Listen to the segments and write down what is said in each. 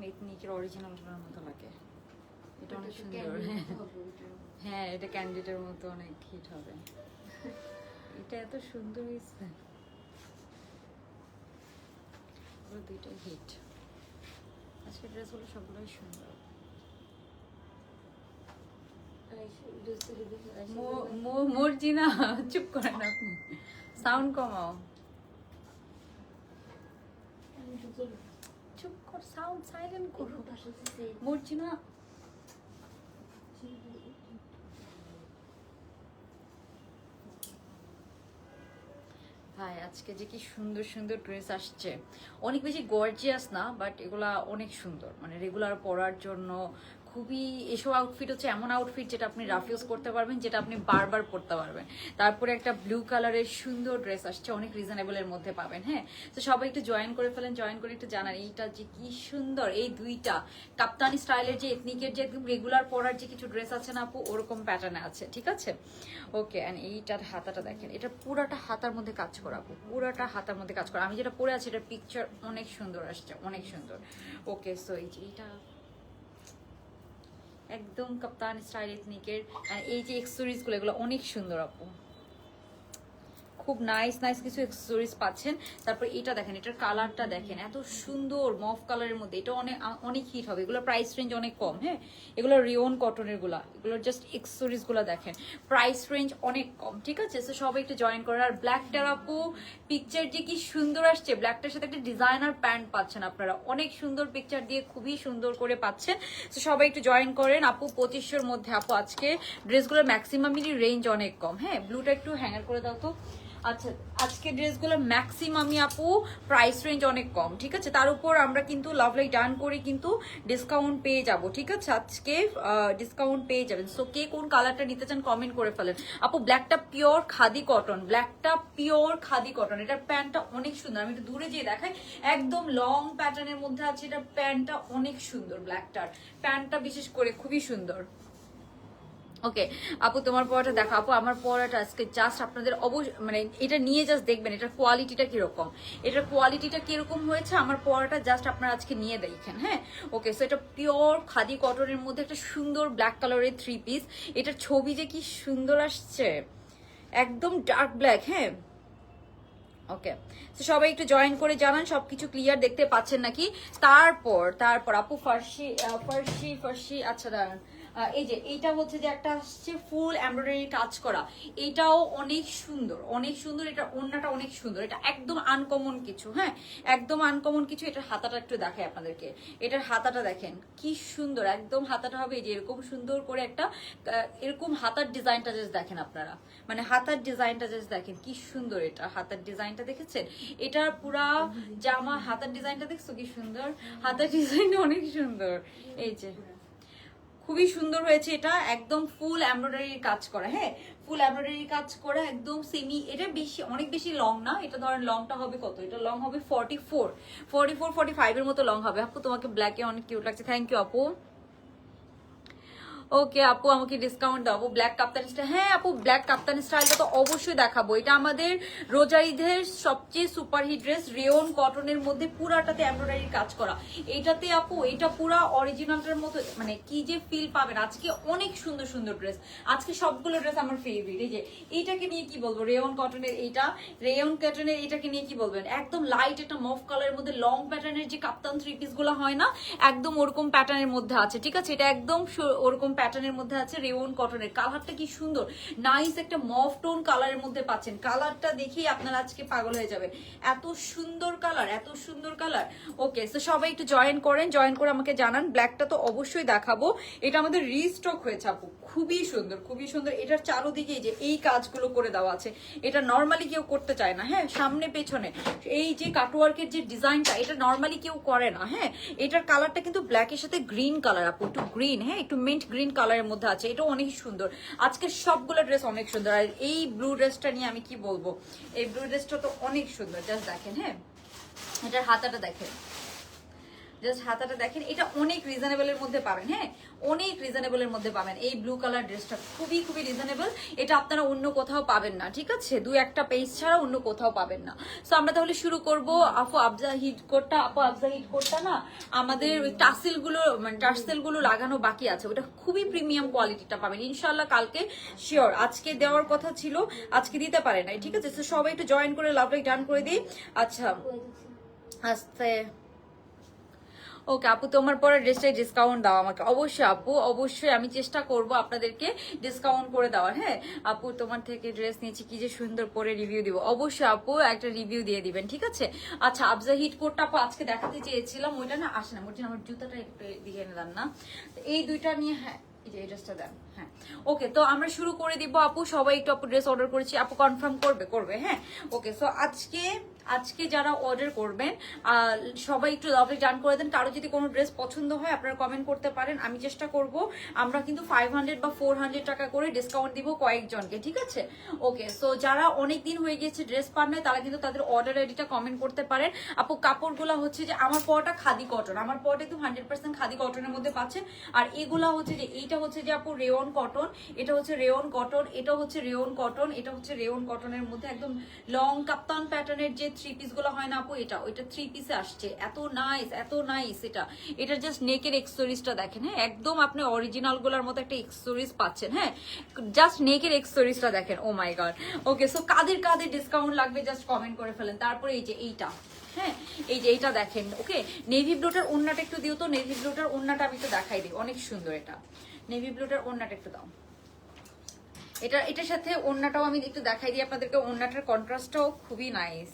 এথনিকের অরিজিনালটার মতো লাগে। এটা অনেক সুন্দর। হ্যাঁ, এটা ক্যান্ডিডের মতো অনেক হিট হবে। এটা এত সুন্দর হয়েছে, দুইটাই হিট। আজকে ড্রেসগুলো সবগুলোই সুন্দর। মর্জিনা চুপ করেন আপনি, সাউন্ড কমাও, চুপ কর, সাউন্ড সাইলেন্ট করো মর্জিনা। ভাই আজকে যে কি সুন্দর সুন্দর ড্রেস আসছে, অনেক বেশি গর্জিয়াস না, বাট এগুলা অনেক সুন্দর, মানে রেগুলার পরার জন্য খুবই। এসব আউটফিট হচ্ছে এমন আউটফিট যেটা আপনি রাফ ইউজ করতে পারবেন, যেটা আপনি বারবার পরতে পারবেন। তারপরে একটা ব্লু কালারের সুন্দর ড্রেস আসছে, অনেক রিজনেবলের মধ্যে পাবেন। হ্যাঁ, তো সবাই একটু জয়েন করে ফেলেন, জয়েন করে একটু জানান এইটা যে কি সুন্দর। এই দুইটা কাপ্তানি স্টাইলের যে এথনিকের যে একদম রেগুলার পরার যে কিছু ড্রেস আছে না আপু, ওরকম প্যাটার্নে আছে, ঠিক আছে? ওকে, অ্যান্ড এইটার হাতাটা দেখেন, এটা পুরাটা হাতার মধ্যে কাজ করা আপু, পুরাটা হাতার মধ্যে কাজ করা। আমি যেটা পরে আছি এটার পিকচার অনেক সুন্দর আসছে, অনেক সুন্দর। ওকে, সো এই যে এটা একদম কাপ্তান স্টাইল এথনিকের, এই যে এক্সেসরিজ গুলো এগুলো অনেক সুন্দর আপু, খুব নাইস নাইস কিছু এক্সেসরিজ পাচ্ছেন। তারপর এটা দেখেন, এটার কালারটা দেখেন, এত সুন্দর মফ কালারের মধ্যে, এটা অনেক অনেক হিট হবে। এগুলোর প্রাইস রেঞ্জ অনেক কম। হ্যাঁ, এগুলো রিওন কটনের গুলা, এগুলোর জাস্ট এক্সেসরিজ গুলো দেখেন, প্রাইস রেঞ্জ অনেক কম, ঠিক আছে? তো সবাই একটু জয়েন করেন। আর ব্ল্যাকটার আপু পিকচার যে কি সুন্দর আসছে, ব্ল্যাকটার সাথে একটা ডিজাইনার প্যান্ট পাচ্ছেন আপনারা, অনেক সুন্দর পিকচার দিয়ে খুবই সুন্দর করে পাচ্ছেন। তো সবাই একটু জয়েন করেন আপু। 2500-র মধ্যে আপু আজকে ড্রেসগুলোর ম্যাক্সিমামেরই রেঞ্জ অনেক কম। হ্যাঁ, ব্লুটা একটু হ্যাঙ্গার করে দাও তো। আচ্ছা, আজকে ড্রেসগুলো ম্যাক্সিমামই আপু প্রাইস রেঞ্জ অনেক কম, ঠিক আছে? তার উপর আমরা কিন্তু লাভলাই ডান করে কিন্তু ডিসকাউন্ট পেয়ে যাব, ঠিক আছে? আজকে ডিসকাউন্ট পেয়ে যাবেন। সো কে কোন কালারটা নিতে চান কমেন্ট করে ফেলেন আপু। ব্ল্যাকটা পিওর খাদি কটন, ব্ল্যাকটা পিওর খাদি কটন। এটার প্যান্টটা অনেক সুন্দর, আমি একটু দূরে যেয়ে দেখাই, একদম লং প্যাটার্নের মধ্যে আছে। এটার প্যান্টটা অনেক সুন্দর, ব্ল্যাকটার প্যান্টটা বিশেষ করে খুবই সুন্দর। ওকে আপু, তোমার পড়াটা দেখো আপু। আমার পড়াটা আজকে জাস্ট আপনাদের অবশ্যই মানে এটা নিয়ে জাস্ট দেখবেন এটার কোয়ালিটিটা কিরকম, এটার কোয়ালিটিটা কিরকম হয়েছে। আমার পড়াটা জাস্ট আপনারা আজকে নিয়ে দেখেন। হ্যাঁ, ওকে, সো এটা পিওর খাদি কটনের মধ্যে একটা সুন্দর ব্ল্যাক কালারের 3 পিস। এটার ছবি যে কি সুন্দর আসছে, একদম ডার্ক ব্ল্যাক। হ্যাঁ, ওকে, তো সবাই একটু জয়েন করে জানান সবকিছু ক্লিয়ার দেখতে পাচ্ছেন নাকি। তারপর তারপর আপু ফার্সি ফার্সি ফার্সি, আচ্ছা দাঁড়ান, এই যে এইটা হচ্ছে যে একটা আসছে ফুল এমব্রয়ডারি কাজ করা, এটাও অনেক সুন্দর, অনেক সুন্দর। এটা ওড়নাটা অনেক সুন্দর, এটা একদম আনকমন কিছু। হ্যাঁ, একদম আনকমন কিছু। এটার হাতাটা একটু দেখাই আপনাদেরকে, এটার হাতাটা দেখেন কি সুন্দর, একদম হাতাটা হবে এই যে এরকম সুন্দর করে একটা এরকম হাতার ডিজাইনটা জাস্ট দেখেন আপনারা, মানে হাতার ডিজাইনটা জাস্ট দেখেন কি সুন্দর। এটা হাতার ডিজাইনটা দেখেছেন, এটার পুরা জামা হাতার ডিজাইনটা দেখছো কি সুন্দর, হাতার ডিজাইনটা অনেক সুন্দর। এই যে খুবই সুন্দর হয়েছে, এটা একদম ফুল এমব্রয়ডারির কাজ করা। হ্যাঁ, ফুল এমব্রয়ডারির কাজ করা, একদম সেমি। এটা বেশি অনেক বেশি লং না, এটা ধরেন লংটা হবে কত, এটা লং হবে 44 45 এর মতো লং হবে। আপু তোমাকে ব্ল্যাকে অনেক কিউট লাগছে, থ্যাংক ইউ আপু। ওকে আপু, আমাকে ডিসকাউন্ট দাও ব্ল্যাক কাপ্তান স্টাইল। হ্যাঁ আপু, ব্ল্যাক কাপ্তান স্টাইলটা তো অবশ্যই দেখাবো। এটা আমাদের রোজা ঈদের সবচেয়ে সুপারহিট ড্রেস, রেয়ন কটনের মধ্যে পুরাটাতে এমব্রয়ডারি কাজ করা। এইটাতে আপু এটা পুরা অরিজিনালটার মতো, মানে কি যে ফিল পাবেন। আজকে অনেক সুন্দর সুন্দর ড্রেস, আজকে সবগুলো ড্রেস আমার ফেভারিট। এই যে এইটাকে নিয়ে কি বলবো, রেয়ন কটনের এইটা, রেয়ন কটনের এইটাকে নিয়ে কি বলবেন, একদম লাইট একটা মফ কালারের মধ্যে লং প্যাটার্নের যে কাপ্তান 3 পিস গুলো হয় না, একদম ওরকম প্যাটার্নের মধ্যে আছে, ঠিক আছে? এটা একদম ওরকম প্যাটার্নের মধ্যে আছে, রেওন কটনের। কালারটা কি সুন্দর, নাইস একটা মফ টোন কালারের মধ্যে পাচ্ছেন। কালারটা দেখেই আপনারা আজকে পাগল হয়ে যাবেন, এত সুন্দর কালার, এত সুন্দর কালার। ওকে, তো সবাই একটু জয়েন করেন, জয়েন করে আমাকে জানান। ব্ল্যাকটা তো অবশ্যই দেখাবো, এটা আমাদের রিস্টক হয়েছে আপু, খুবই সুন্দর, খুবই সুন্দর। এটার চারোদিকে যে এই কাজগুলো করে দেওয়া আছে, এটা নর্মালি কেউ করতে চায় না। হ্যাঁ, সামনে পেছনে এই যে কাটওয়ার্কের যে ডিজাইনটা, এটা নর্মালি কেউ করে না। হ্যাঁ, এটার কালারটা কিন্তু ব্ল্যাকের সাথে গ্রিন কালার আপু, একটু গ্রিন, হ্যাঁ একটু মিন্ট গ্রিন কালারের মধ্যে আছে। এটা অনেক সুন্দর, আজকের সবগুলো ড্রেস অনেক সুন্দর। আর এই ব্লু ড্রেসটা নিয়ে আমি কি বলবো, এই ব্লু ড্রেসটা তো অনেক সুন্দর, জাস্ট দেখেন। হ্যাঁ, এটার হাতাটা দেখেন, জাস্ট হাতাটা দেখেন, এটা অনেক রিজনেবলের মধ্যে পাবেন। হ্যাঁ, অনেক রিজনেবলের মধ্যে পাবেন। এই ব্লু কালার ড্রেসটা খুবই খুবই রিজনেবল, এটা আপনারা অন্য কোথাও পাবেন না, ঠিক আছে? 2-1টা পেজ ছাড়া অন্য কোথাও পাবেন না। সো আমরা তাহলে শুরু করব। আপু আফজা হিট কোটটা না আমাদের ওই টার্সেল গুলো লাগানো বাকি আছে, ওটা খুবই প্রিমিয়াম কোয়ালিটিটা পাবেন ইনশাআল্লাহ কালকে শিওর। আজকে দেওয়ার কথা ছিল, আজকে দিতে পারে নাই, ঠিক আছে? তো সবাই একটু জয়েন করে লাভ লাইক ডান করে দিই। আচ্ছা আস্তে ওকে আপু, তোমার পরে ড্রেসটাই ডিসকাউন্ট দাও আমাকে। অবশ্যই আপু, অবশ্যই আমি চেষ্টা করব আপনাদেরকে ডিসকাউন্ট করে দেওয়ার। হ্যাঁ আপু, তোমার থেকে ড্রেস নিয়েছি, কি যে সুন্দর পরে রিভিউ দিব। অবশ্যই আপু একটা রিভিউ দিয়ে দিবেন, ঠিক আছে? আচ্ছা আফজা হিট কোটটা আপু আজকে দেখাতে চেয়েছিলাম, ওইটা না আসে না, আমার জুতাটা একটু দিকে এনে দেন না। এই দুইটা নিয়ে, হ্যাঁ এই ড্রেসটা দেন। হ্যাঁ ওকে, তো আমরা শুরু করে দিব আপু। সবাই একটু আপু ড্রেস অর্ডার করেছি, আপু কনফার্ম করবে। হ্যাঁ ওকে, সো আজকে যারা অর্ডার করবেন সবাই একটু লাভলি ডান করে দেন। কারো যদি কোনো ড্রেস পছন্দ হয় আপনারা কমেন্ট করতে পারেন, আমি চেষ্টা করব। আমরা কিন্তু 500 বা 400 টাকা করে ডিসকাউন্ট দিব কয়েকজনকে, ঠিক আছে? ওকে, সো যারা অনেক দিন হয়ে গিয়েছে ড্রেস পান নাই তারা কিন্তু তাদের অর্ডার আইডিটা কমেন্ট করতে পারেন। আপু কাপড়গুলো হচ্ছে যে আমার পরটা খাদি কটন, আমার পরটা একদম 100% খাদি কটনের মধ্যে পাচ্ছেন। আর এগুলা হচ্ছে যে এইটা হচ্ছে যে আপু রেওন কটন, এটা হচ্ছে রেওন কটন, এটা হচ্ছে রেওন কটন, এটা হচ্ছে রেওন কটনের মধ্যে একদম লং কাপ্তান প্যাটার্নের যে 3 পিস গুলো হয় না আপু, ওইটা 3 পিসে আসছে। এত নাইস এটা জাস্ট নেকের এক্সেসরিজটা দেখেন। হ্যাঁ একদম আপনি অরিজিনাল গুলার মতো একটা এক্সেসরিজ পাচ্ছেন। হ্যাঁ জাস্ট নেকের এক্সেসরিজটা দেখেন। ও মাই গড। ওকে, সো কাদের ডিসকাউন্ট লাগবে জাস্ট কমেন্ট করে ফেলেন। তারপরে এই যে এইটা, হ্যাঁ এই যে এইটা দেখেন। ওকে, নেভি ব্লুটার ওন্নাটা একটু দিও তো, নেভি ব্লুটার ওন্নাটা আমি একটু দেখাই দিই, অনেক সুন্দর এটা। নেভি ব্লুটার ওন্নাটা একটু দাও। এটার সাথে ওন্নাটাও আমি একটু দেখাই দিই আপনাদেরকে, ওন্নাটার কন্ট্রাস্টটাও খুবই নাইস।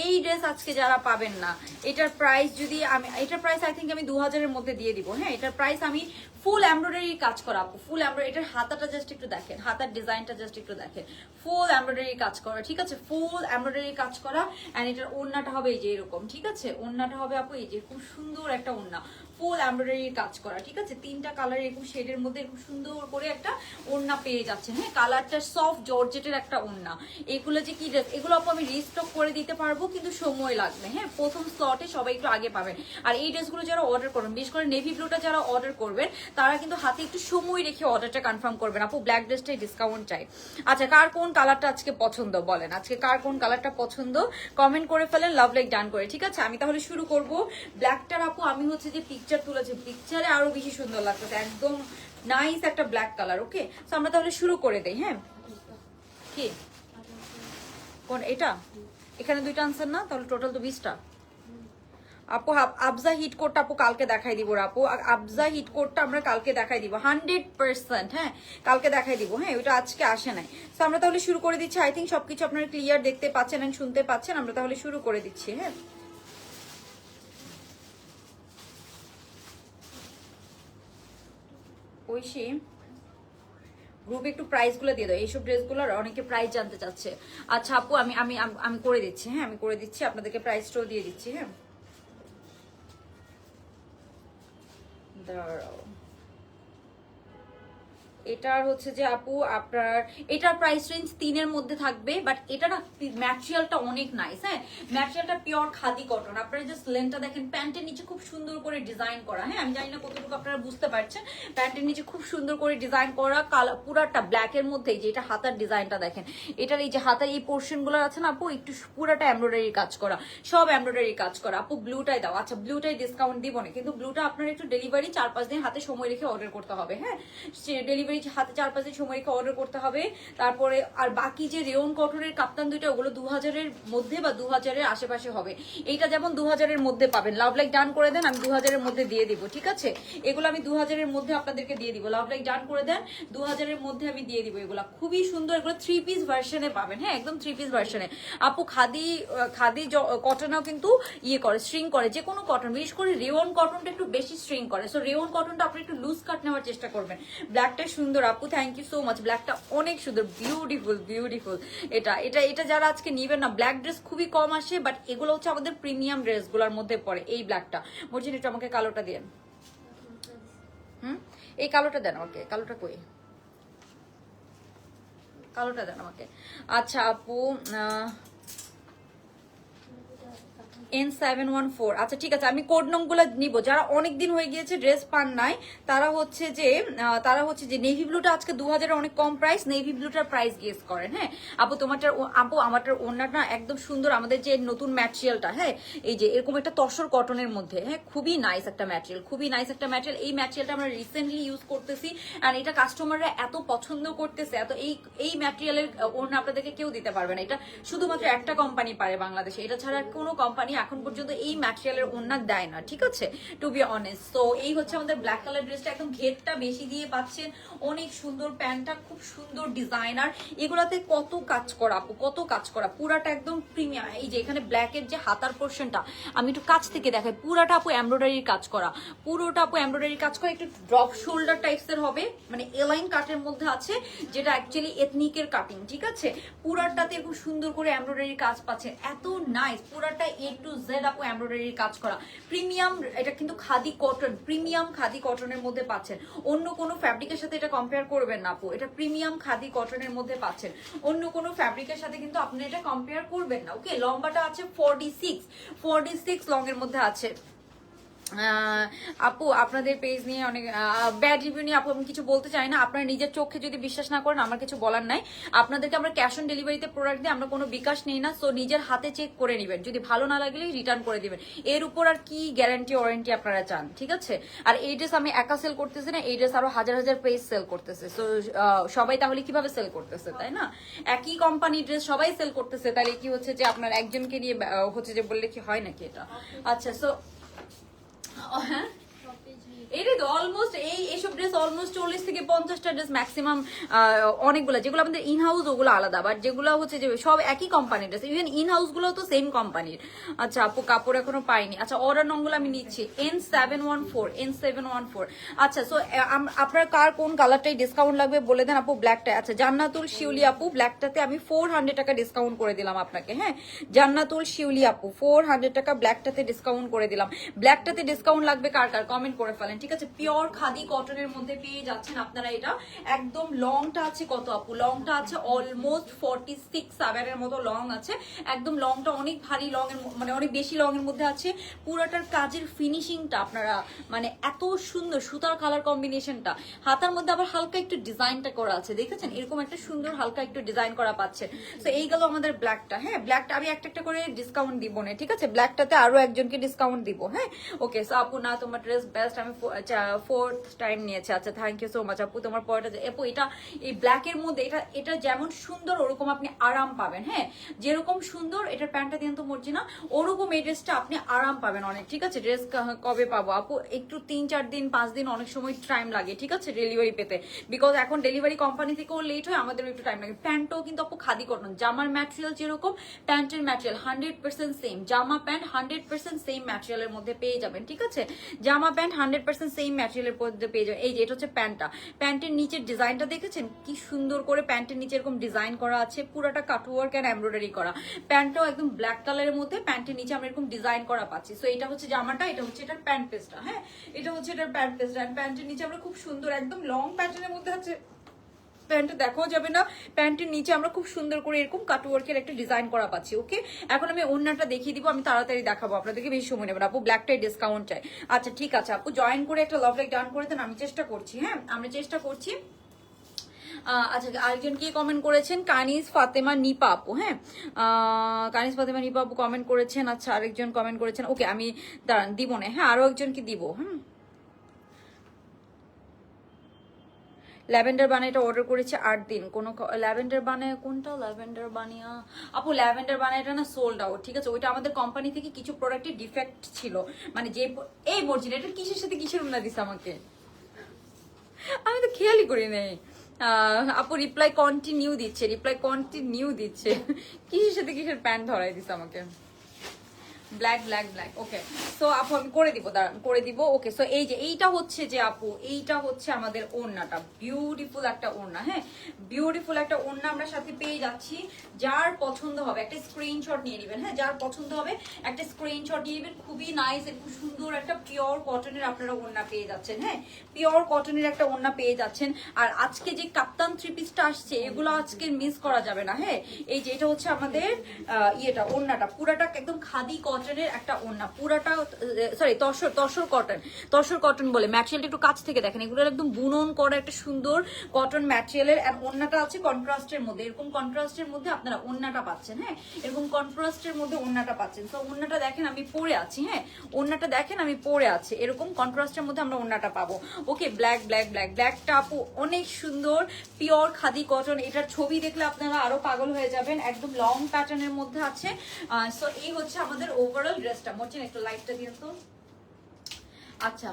এই ড্রেস আজকে যারা পাবেন না, এটার প্রাইস আই থিঙ্ক আমি 2000-এর মধ্যে দিয়ে দিব। হ্যাঁ এটার প্রাইস আমি ফুল এমব্রয়ডারি কাজ করা আপু, ফুল এমব্রয়ডারি। এটার হাতাটা জাস্ট একটু দেখেন, হাতার ডিজাইনটা জাস্ট একটু দেখেন, ফুল এমব্রয়ডারি কাজ করা, ঠিক আছে? ফুল এমব্রয়ডারি কাজ করা। এন্ড এটার ওন্নাটা হবে এই যে এরকম, ঠিক আছে? ওন্নাটা হবে আপু এই যে খুব সুন্দর একটা ওন্না, ফুল এমব্রয়ডারি কাজ করা, ঠিক আছে? 3টা কালার এরকম শেডের মধ্যে এরকম সুন্দর করে একটা ওড়না পেয়ে যাচ্ছেন। হ্যাঁ কালারটা সফট জর্জেটের একটা ওড়না। এগুলো যে কি ড্রেস, এগুলো আপু আমি রিস্টক করে দিতে পারবো, কিন্তু সময় লাগবে। হ্যাঁ প্রথম স্লটে সবাই একটু আগে পাবেন। আর এই ড্রেসগুলো যারা অর্ডার করবেন, বিশেষ করে নেভি ব্লুটা যারা অর্ডার করবেন তারা কিন্তু হাতে একটু সময় রেখে অর্ডারটা কনফার্ম করবেন। আপু ব্ল্যাক ড্রেসটাই ডিসকাউন্ট চাই। আচ্ছা কার কোন কালারটা আজকে পছন্দ বলেন, আজকে কার কোন কালারটা পছন্দ কমেন্ট করে ফেলেন লাভ লাইক ডান করে, ঠিক আছে? আমি তাহলে শুরু করব। ব্ল্যাকটার আপু আমি হচ্ছে যে পিকচার তুলেছি, পিকচারে আরো বেশি সুন্দর লাগতেছে, একদম নাইস একটা ব্ল্যাক কালার। ওকে, সো আমরা তাহলে শুরু করে দেই। হ্যাঁ কি কোন এটা, এখানে 2টা আনসার না, তাহলে টোটাল তো 20টা। আপু আফজা হিট কোডটা আপু কালকে দেখাই দিব। আপু আফজা হিট কোডটা আমরা কালকে দেখাই দিব 100%। হ্যাঁ কালকে দেখাই দিব। হ্যাঁ ওইটা আজকে আসে নাই। তো আমরা তাহলে শুরু করে দিচ্ছি। আই থিঙ্ক সবকিছু আপনারা ক্লিয়ার দেখতে পাচ্ছেন এন্ড শুনতে পাচ্ছেন। আমরা তাহলে শুরু করে দিচ্ছি। হ্যাঁ ঐশী গ্রুপে একটু প্রাইস গুলো দিয়ে দাও, এইসব ড্রেসগুলোর অনেকে প্রাইস জানতে চাচ্ছে। আচ্ছা আপু আমি আমি আমি করে দিচ্ছি। হ্যাঁ আমি করে দিচ্ছি, আপনাদেরকে প্রাইসটাও দিয়ে দিচ্ছি। হ্যাঁ দাঁড়াও, এটার হচ্ছে যে আপু আপনার এটার প্রাইস রেঞ্জ 3-এর মধ্যে থাকবে, বাট এটা না ম্যাটেরিয়ালটা অনেক নাইস। হ্যাঁ ম্যাটেরিয়ালটা পিওর খাদি কটন। আপনারা জাস্ট লেনটা দেখেন, প্যান্টের নিচে খুব সুন্দর করে ডিজাইন করা। হ্যাঁ আমি জানি না কতটুকু আপনারা বুঝতে পারছেন, প্যান্টের নিচে খুব সুন্দর করে ডিজাইন করা, কালার পুরাটা ব্ল্যাকের মধ্যে। যে এটা হাতার ডিজাইনটা দেখেন, এটার এই যে হাতার এই পোর্শন গুলো আছে না আপু, একটু পুরাটা এমব্রয়ডারি কাজ করা, সব এমব্রয়ডারি কাজ করা। আপু ব্লুটাই দাও। আচ্ছা ব্লুটাই ডিসকাউন্ট দিব না, কিন্তু ব্লুটা আপনার একটু ডেলিভারি 4-5 দিন হাতে সময় রেখে অর্ডার করতে হবে। হ্যাঁ ডেলিভারি হাতে 4-5 দিন সময় রেখে অর্ডার করতে হবে। তারপরে আর বাকি যে রেওন কটনের কাপ্তান দুইটা, ওগুলো 2000-এর মধ্যে বা 2000-এর আশেপাশে হবে। এইটা যেমন 2000-এর মধ্যে পাবেন। লাভ লাইক ডান করে দেন, আমি 2000-এর মধ্যে দিয়ে দিব, ঠিক আছে? এগুলো আমি 2000-এর মধ্যে আপনাদেরকে দিয়ে দিব। লাভ লাইক ডান করে দেন, 2000-এর মধ্যে আমি দিয়ে দিব। এগুলো খুবই সুন্দর, এগুলো 3 পিস ভার্সনে পাবেন। হ্যাঁ একদম 3 পিস ভার্সনে। আপু খাদি কটনও কিন্তু ইয়ে করে, স্ট্রিং করে, যে কোনো কটন, বিশেষ করে রেওন কটনটা একটু বেশি স্ট্রিং করে। সো রেওন কটনটা আপনি একটু লুজ কাট নেওয়ার চেষ্টা করবেন। ব্ল্যাকটা সুন্দর আপু, থ্যাংক ইউ সো মাচ। ব্ল্যাকটা অনেক সুন্দর, বিউটিফুল। এটা এটা এটা যারা আজকে নিবেন না, ব্ল্যাক ড্রেস খুবই কম আসে, বাট এগুলো হচ্ছে আমাদের প্রিমিয়াম ড্রেসগুলোর মধ্যে পড়ে। এই ব্ল্যাকটা মর্জিন, একটু আমাকে কালোটা দেন। এই কালোটা দেন আমাকে, কালোটা কই, কালোটা দেন আমাকে। আচ্ছা আপু N714। আচ্ছা ঠিক আছে, আমি কোড নম্বরগুলো নিব। যারা অনেকদিন হয়ে গিয়েছে ড্রেস পান নাই তারা হচ্ছে যে নেভি ব্লুটা আজকে 2000 অনেক কম প্রাইস, নেভি ব্লুটার প্রাইস গেস করেন। হ্যাঁ আপু তোমারটার, আপু আমারটার ওড়নাটা একদম সুন্দর, আমাদের যে নতুন ম্যাটেরিয়ালটা, হ্যাঁ এই যে এরকম একটা তসর কটনের মধ্যে, হ্যাঁ খুবই নাইস একটা ম্যাটেরিয়াল, খুবই নাইস একটা ম্যাটেরিয়াল। এই ম্যাটেরিয়ালটা আমরা রিসেন্টলি ইউজ করতেছি আর এটা কাস্টমাররা এত পছন্দ করতেছে, এত এই ম্যাটেরিয়ালের ওড়না আপনাদেরকে কেউ দিতে পারবে না। এটা শুধুমাত্র একটা কোম্পানি পারে বাংলাদেশে, এটা ছাড়া কোনো কোম্পানি এখন পর্যন্ত এই ম্যাটেরিয়ালের ওড়না দেয় না, ঠিক আছে, টু বি অনেস্ট। তো এই হচ্ছে আমাদের ব্ল্যাক কালার ড্রেসটা, একদম ঘেরটা বেশি দিয়ে পাচ্ছেন, অনেক সুন্দর, প্যান্টটা খুব সুন্দর ডিজাইনার, এগুলাতে কত কাজ করা আপু, কত কাজ করা, পুরাটা একদম প্রিমিয়াম। এই যে এখানে ব্ল্যাকের যে হাতার পোর্শনটা আমি একটু কাছ থেকে দেখাই, পুরাটা আপু এমব্রয়ডারির কাজ করা, পুরোটা আপু এমব্রয়ডারির কাজ করা, একটু ড্রপ শোল্ডার টাইপসের হবে, মানে এলাইন কাটের মধ্যে আছে, যেটা অ্যাকচুয়ালি এথনিকের কাটিং, ঠিক আছে। পুরাটাতে খুব সুন্দর করে এমব্রয়ডারির কাজ পাচ্ছেন, এত নাইস, পুরাটা A to Z আপু এমব্রয়ডারির কাজ করা, প্রিমিয়াম। এটা কিন্তু খাদি কটন, প্রিমিয়াম খাদি কটনের মধ্যে পাচ্ছেন, অন্য কোনো ফ্যাব্রিকের সাথে এটা কম্পেয়ার করবেন না আপু, এটা প্রিমিয়াম খাদি কটনের মধ্যে পাচ্ছেন, অন্য কোনো ফ্যাব্রিকের সাথে কিন্তু আপনি এটা কম্পেয়ার করবেন না। ওকে, লম্বাটা আছে 46 লং এর মধ্যে আছে। আপু আপনাদের পেজ নিয়ে অনেক ব্যাড রিভিউ নিয়ে আপু আমি কিছু বলতে চাই না, আপনারা নিজের চোখে যদি বিশ্বাস না করেন আমার কিছু বলার নাই। আপনাদেরকে আমরা ক্যাশ অন ডেলিভারিতে প্রোডাক্ট দিই, আমরা কোনো বিকাশ নেই না, সো নিজের হাতে চেক করে নেবেন, যদি ভালো না লাগলে রিটার্ন করে দিবেন, এর উপর আর কি গ্যারান্টি ওয়ারেন্টি আপনারা চান, ঠিক আছে। আর এই ড্রেস আমি একা সেল করতেছি না, এই ড্রেস আরো হাজার হাজার পেজ সেল করতেছে, সো সবাই তাহলে কিভাবে সেল করতেছে, তাই না, একই কোম্পানি ড্রেস সবাই সেল করতেছে, তাহলে কি হচ্ছে যে আপনার একজনকে নিয়ে হচ্ছে যে বললে কি হয় নাকি এটা। আচ্ছা, সো হ্যাঁ এটা তো অলমোস্ট এইসব ড্রেস অলমোস্ট 40 থেকে 50টা ড্রেস ম্যাক্সিমাম, অনেকগুলো যেগুলো আমাদের ইন হাউস ওগুলো আলাদা, বাট যেগুলো হচ্ছে যে সব একই কোম্পানির ড্রেস, ইভেন ইন হাউস গুলো তো সেম কোম্পানির। আচ্ছা আপু কাপড় এখনো পাইনি, আচ্ছা অর্ডার নম্বর আমি নিচ্ছি N714। আচ্ছা, সো আপনার কার কোন কালারটাই ডিসকাউন্ট লাগবে বলে দেন আপু। ব্ল্যাকটা, আচ্ছা জান্নাতুল শিউলি আপু, ব্ল্যাকটাতে আমি 400 টাকা ডিসকাউন্ট করে দিলাম আপনাকে। হ্যাঁ জান্নাতুল শিউলি আপু 400 টাকা ব্ল্যাকটাতে ডিসকাউন্ট করে দিলাম। ব্ল্যাকটাতে ডিসকাউন্ট লাগবে কার কার কমেন্ট করে ফেলেন, ঠিক আছে। পিওর খাদি কটনের মধ্যে পেয়ে যাচ্ছেন আপনারা এটা, একদম লংটা আছে কত আপু, লংটা আছে অলমোস্ট 46 এর মতো লং আছে, একদম লংটা অনেক ভারী লং এর, মানে অনেক বেশি লং এর মধ্যে আছে। পুরাটার কাজের ফিনিশিংটা আপনারা মানে এত সুন্দর, সুতার কালার কম্বিনেশনটা, হাতার মধ্যে আবার হালকা একটু ডিজাইনটা করা আছে, দেখেছেন এরকম একটা সুন্দর হালকা একটু ডিজাইন করা পাচ্ছে। তো এই গেল আমাদের ব্ল্যাকটা। হ্যাঁ ব্ল্যাকটা আমি একটা একটা করে ডিসকাউন্ট দিব না, ঠিক আছে, ব্ল্যাকটাতে আরো একজনকে ডিসকাউন্ট দিব। হ্যাঁ ওকে, সো আপু না তোমার ড্রেস বেস্ট, আমি 4th টাইম নিয়েছে, আচ্ছা থ্যাংক ইউ সো মাচ আপু। তোমার পরটা আপু এটা এই ব্ল্যাক এর মধ্যে এটা যেমন সুন্দর ওরকম আপনি আরাম পাবেন। হ্যাঁ যেরকম সুন্দর, এটার প্যান্টটা দিয়ে তো মর্জি না, ওরকম এই ড্রেসটা আপনি আরাম পাবেন অনেক, ঠিক আছে। ড্রেস কবে পাবো আপু, একটু 3-4 দিন 5 দিন অনেক সময় টাইম লাগে, ঠিক আছে ডেলিভারি পেতে, বিকজ এখন ডেলিভারি কোম্পানি থেকেও লেট হয়, আমাদেরও একটু টাইম লাগে। প্যান্টও কিন্তু আপু খাদি কটন, জামার ম্যাটেরিয়াল যেরকম প্যান্টের ম্যাটেরিয়াল 100% সেম, জামা প্যান্ট 100% সেম ম্যাটেরিয়ালের মধ্যে পেয়ে যাবেন, ঠিক আছে। জামা প্যান্ট 100% সেম ম্যাটেরিয়ালের মধ্যে পেয়ে যাবেন। এই যে এটা হচ্ছে প্যান্টটা, প্যান্টের নিচের ডিজাইনটা দেখেছেন কি সুন্দর করে প্যান্টের নিচে এরকম ডিজাইন করা আছে, পুরোটা কাটওয়ার্ক এন্ড এমব্রয়ডারি করা। প্যান্টটাও একদম ব্ল্যাক কালারের মধ্যে, প্যান্টের নিচে আমরা এরকম ডিজাইন করা পাচ্ছি। সো এটা হচ্ছে জামাটা, এটা হচ্ছে এটার প্যান্ট পিসটা। হ্যাঁ এটা হচ্ছে এটার প্যান্ট পিসটা, প্যান্টের নিচে আমরা খুব সুন্দর একদম লং প্যাটার্নের মধ্যে আছে, প্যান্টটা দেখাও যাবে না, প্যান্টের নিচে আমরা খুব সুন্দর করে এরকম কাটওয়ার্কের একটা ডিজাইন করা পাচ্ছি। ওকে, এখন আমি ওন্নাটা দেখিয়ে দিব, আমি তাড়াতাড়ি দেখাবো, আপনাদেরকে বেশি সময় নেবেন। আপু ব্ল্যাকটাই ডিসকাউন্ট চাই, আচ্ছা ঠিক আছে আপু জয়েন করে একটা লাভ লাইক ডান করে দেন, আমি চেষ্টা করছি। হ্যাঁ আমরা চেষ্টা করছি। আচ্ছা আরেকজন কি কমেন্ট করেছেন, কানিজ ফাতেমা নিপা আপু। হ্যাঁ কানিজ ফাতেমা নিপা আপু কমেন্ট করেছেন। আচ্ছা আরেকজন কমেন্ট করেছেন, ওকে আমি দাঁড়ান দিব না, হ্যাঁ আরো একজনকে দিব। ল্যাভেন্ডার বানাইটা অর্ডার করেছে 8 দিন, কোনো ল্যাভেন্ডার বানায় কোনটা, ল্যাভেন্ডার বানিয়া আপু ল্যাভেন্ডার বানাইটা না সোল্ড আউট, ঠিক আছে। ওইটা আমাদের কোম্পানি থেকে কিছু প্রোডাক্টের ডিফেক্ট ছিল, মানে যে এই মর্জিনা এটা কিসের সাথে কিসের উন্না দিছে আমাকে, আমি তো খেয়ালই করি নাই। আপু রিপ্লাই কন্টিনিউ দিচ্ছে, কিসের সাথে কিসের প্যান্ট ধরাই দিছে আমাকে। Black black black, okay so আপু আমি করে দিব, দাঁড়ান করে দিব। ওকে সো এই যে এইটা হচ্ছে যে আপু, এইটা হচ্ছে আমাদের ওড়নাটা, বিউটিফুল একটা ওড়না। হ্যাঁ বিউটিফুল একটা ওড়না আমরা সাথে পেয়ে যাচ্ছি, যার পছন্দ হবে একটা স্ক্রিনশট নিয়ে নেবেন। হ্যাঁ যার পছন্দ হবে একটা স্ক্রিনশট নিয়ে নেবেন, খুবই নাইস, খুব সুন্দর একটা পিওর কটনের আপনারা ওড়না পেয়ে যাচ্ছেন। হ্যাঁ পিওর কটনের একটা ওড়না পেয়ে যাচ্ছেন। আর আজকে যে কাপ্তান থ্রি পিসটা আসছে, এগুলো আজকে মিস করা যাবে না। হ্যাঁ এই যে এটা হচ্ছে আমাদের ইয়েটা ওড়নাটা, পুরাটা একদম খাদি কটনের একটা ওড়না, পুরাটা সরি তসর কটন বলে। ম্যাটেরিয়ালটা একটু কাছ থেকে দেখেন, এগুলো একদম বুনন করা একটা সুন্দর কটন ম্যাটেরিয়ালের। আর ওড়নাটা আছে কন্ট্রাস্টের মধ্যে, এরকম কন্ট্রাস্টের মধ্যে আপনারা ওড়নাটা পাচ্ছেন। হ্যাঁ, এরকম কন্ট্রাস্টের মধ্যে ওড়নাটা পাচ্ছেন। তো ওড়নাটা দেখেন আমি পরে আছি, হ্যাঁ ওড়নাটা দেখেন আমি পরে আছি, এরকম কন্ট্রাস্টের মধ্যে আমরা ওড়নাটা পাবো। ওকে, ব্ল্যাকটা আপু অনেক সুন্দর, পিওর খাদি কটন। এটার ছবি দেখলে আপনারা আরো পাগল হয়ে যাবেন, একদম লং প্যাটার্নের মধ্যে আছে। সো এই হচ্ছে আমাদের ওভারঅল ড্রেসটা। মরছেন একটু লাইটটা দিয়ে তো। আচ্ছা,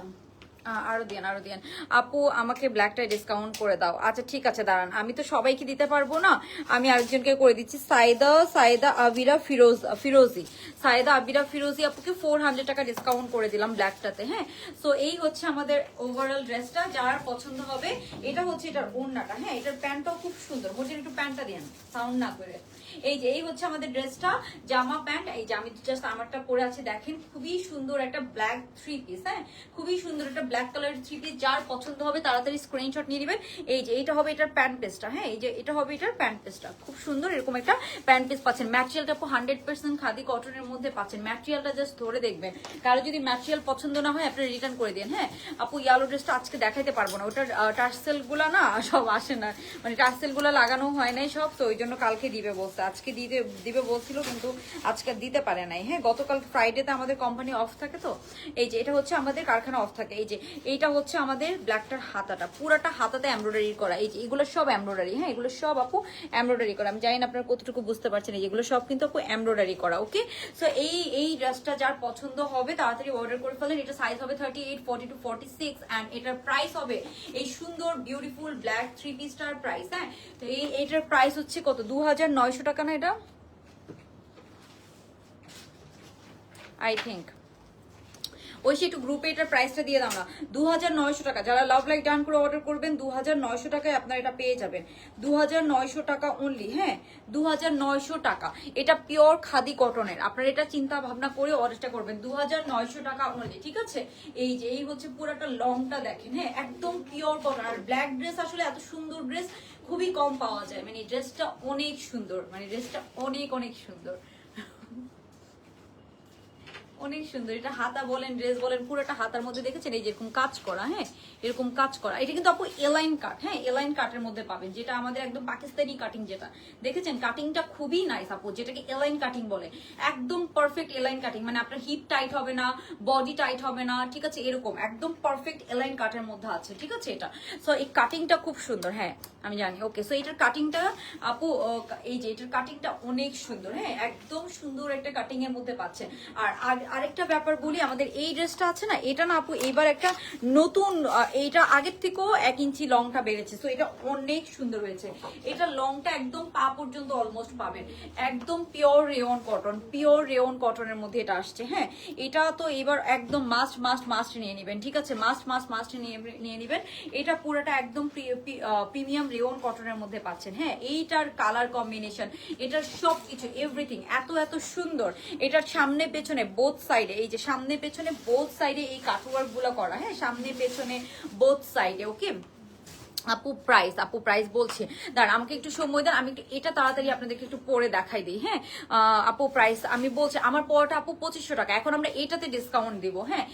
আরো দিন আপু, আমাকে ব্ল্যাকটাই ডিসকাউন্ট করে দাও। আচ্ছা ঠিক আছে, দাঁড়ান, আমি তো সবাইকে দিতে পারবো না, আমি আরেকজনকে করে দিচ্ছি। সাইদা আবিরা ফিরোজি, সাইদা আবিরা ফিরোজি আপুকে 400 টাকা ডিসকাউন্ট করে দিলাম ব্ল্যাকটাতে। হ্যাঁ, সো এই হচ্ছে আমাদের ওভারঅল ড্রেসটা, যার পছন্দ হবে। এটা হচ্ছে এটার ওড়নাটা, হ্যাঁ এটার প্যান্টটাও খুব সুন্দর। মোটের একটু প্যান্টটা দেন সাউন্ড না করে। এই হচ্ছে আমাদের ড্রেসটা, জামা প্যান্ট। এই যে আমি জাস্ট আমারটা পরে আছি, দেখেন খুবই সুন্দর একটা ব্ল্যাক থ্রি পিস। হ্যাঁ, খুবই সুন্দর একটা ব্ল্যাক কালারের থ্রি পিস, যার পছন্দ হবে তাড়াতাড়ি স্ক্রিনশট নিয়ে নেবেন। এই যে এটা হবে এটার প্যান্ট পিসটা, হ্যাঁ এই যে এটা হবে এটার প্যান্ট পিসটা, খুব সুন্দর এরকম একটা প্যান্ট পিস পাচ্ছেন। ম্যাটেরিয়ালটা আপু 100% খাদি কটনের মধ্যে পাচ্ছেন। ম্যাটেরিয়ালটা জাস্ট ধরে দেখবেন, কারো যদি ম্যাটেরিয়াল পছন্দ না হয় আপনারা রিটার্ন করে দেন। হ্যাঁ আপু, ইয়েলো ড্রেসটা আজকে দেখাইতে পারবো না, ওটার টার্সেল গুলা না সব আসে না, মানে টার্সেল গুলা লাগানো হয় নাই সব, তো ওই জন্য কালকে দিবে বলছে, আজকে দিবে বলছিল কিন্তু আজকে দিতে পারে নাই। হ্যাঁ, গতকাল ফ্রাইডেতে আমাদের কোম্পানি অফ থাকে, তো এই যে এটা হচ্ছে আমাদের কারখানা অফ থাকে। এই যে এইটা হচ্ছে আমাদের ব্ল্যাকটার হাতাটা, পুরাটা হাতাতে এমব্রয়ডারি করা। এই যে এগুলো সব এমব্রয়ডারি, হ্যাঁ এগুলো সব আপু এমব্রয়ডারি করা। আমি জানি না আপনারা কতটুকু বুঝতে পারছেন, এগুলো সব কিন্তু আপু এমব্রয়ডারি করা। ওকে, সো এই ড্রেসটা যার পছন্দ হবে তাড়াতাড়ি অর্ডার করে ফেলেন। এটা সাইজ হবে 38, 40 to 46 এন্ড এটার প্রাইস হবে এই সুন্দর বিউটিফুল ব্ল্যাক থ্রি পিসটার প্রাইস। হ্যাঁ, তো এইটার প্রাইস হচ্ছে কত, 2900 টাকা না এটা, আই থিঙ্ক। ওই একটু গ্রুপে এটার প্রাইসটা দিয়ে দাও না, 2900 টাকা। যারা লাভ লাইক ডান করে অর্ডার করবেন 2900 টাকায় আপনারা এটা পেয়ে যাবেন, 2900 টাকা অনলি। হ্যাঁ, 2900 টাকা, এটা পিওর খাদি কটনের। আপনারা এটা চিন্তা ভাবনা করে অর্ডারটা করবেন, 2900 টাকা অনলি। ঠিক আছে, এই যে এই হচ্ছে পুরাটা লংটা দেখেন, হ্যাঁ একদম পিওর কটন। আর ব্ল্যাক ড্রেস আসলে এত সুন্দর ড্রেস খুবই কম পাওয়া যায়, মানে ড্রেসটা অনেক সুন্দর, মানে ড্রেসটা অনেক অনেক সুন্দর, অনেক সুন্দর। এটা হাতা বলেন ড্রেস বলেন, পুরোটা হাতার মধ্যে দেখেছেন এই যেরকম কাজ করা। হ্যাঁ, এরকম কাজ করা। এটা কিন্তু আপু এলাইন কাট, হ্যাঁ এলাইন কাটের মধ্যে পাবেন, যেটা আমাদের একদম পাকিস্তানি কাটিং, যেটা দেখেছেন কাটিংটা খুবই নাইস আপু, যেটাকে এলাইন কাটিং বলে। একদম পারফেক্ট এলাইন কাটিং, মানে আপনার হিপ টাইট হবে না, বডি টাইট হবে না, ঠিক আছে এরকম একদম পারফেক্ট এলাইন কাটের মধ্যে আছে। ঠিক আছে, এটা সো এই কাটিংটা খুব সুন্দর। হ্যাঁ আমি জানি। ওকে, সো এটার কাটিংটা আপু, এই যে এটার কাটিংটা অনেক সুন্দর। হ্যাঁ, একদম সুন্দর একটা কাটিং এর মধ্যে পাচ্ছেন। আর আরেকটা ব্যাপার বলি, আমাদের এই ড্রেসটা আছে না, এটা না আপু এবার একটা নতুন, এইটা আগের থেকেও 1 ইঞ্চি লংটা বেড়েছে, তো এটা অনেক সুন্দর হয়েছে। এটা লংটা একদম পা পর্যন্ত অলমোস্ট পাবেন, একদম পিওর রেয়ন কটনের মধ্যে এটা আসছে। হ্যাঁ, এটা তো এবার একদম মাস্ট নিয়ে নেবেন। ঠিক আছে, মাস্ট নিয়ে নেবেন। এটা পুরোটা একদম প্রিমিয়াম রেয়ন কটনের মধ্যে পাচ্ছেন। হ্যাঁ, এইটার কালার কম্বিনেশন, এটার সবকিছু এভরিথিং এত সুন্দর। এটার সামনে পেছনে বোথ সাইডে, এই যে সামনে পেছনে বোথ সাইডে এই কাটওয়ার্ক গুলো করা। হ্যাঁ, সামনে পেছনে বোথ সাইডে। ওকে আপু, প্রাইস বলছে, দাঁড়া আমাকে একটু সময় দেন, আমি এটা তাড়াতাড়ি আপনাদেরকে একটু পরে দেখাই দিই। হ্যাঁ আপু, প্রাইস আমি বলছি, আমার পরটা আপু 2500 টাকা। এখন আমরা এটাতে ডিসকাউন্ট দিব। হ্যাঁ,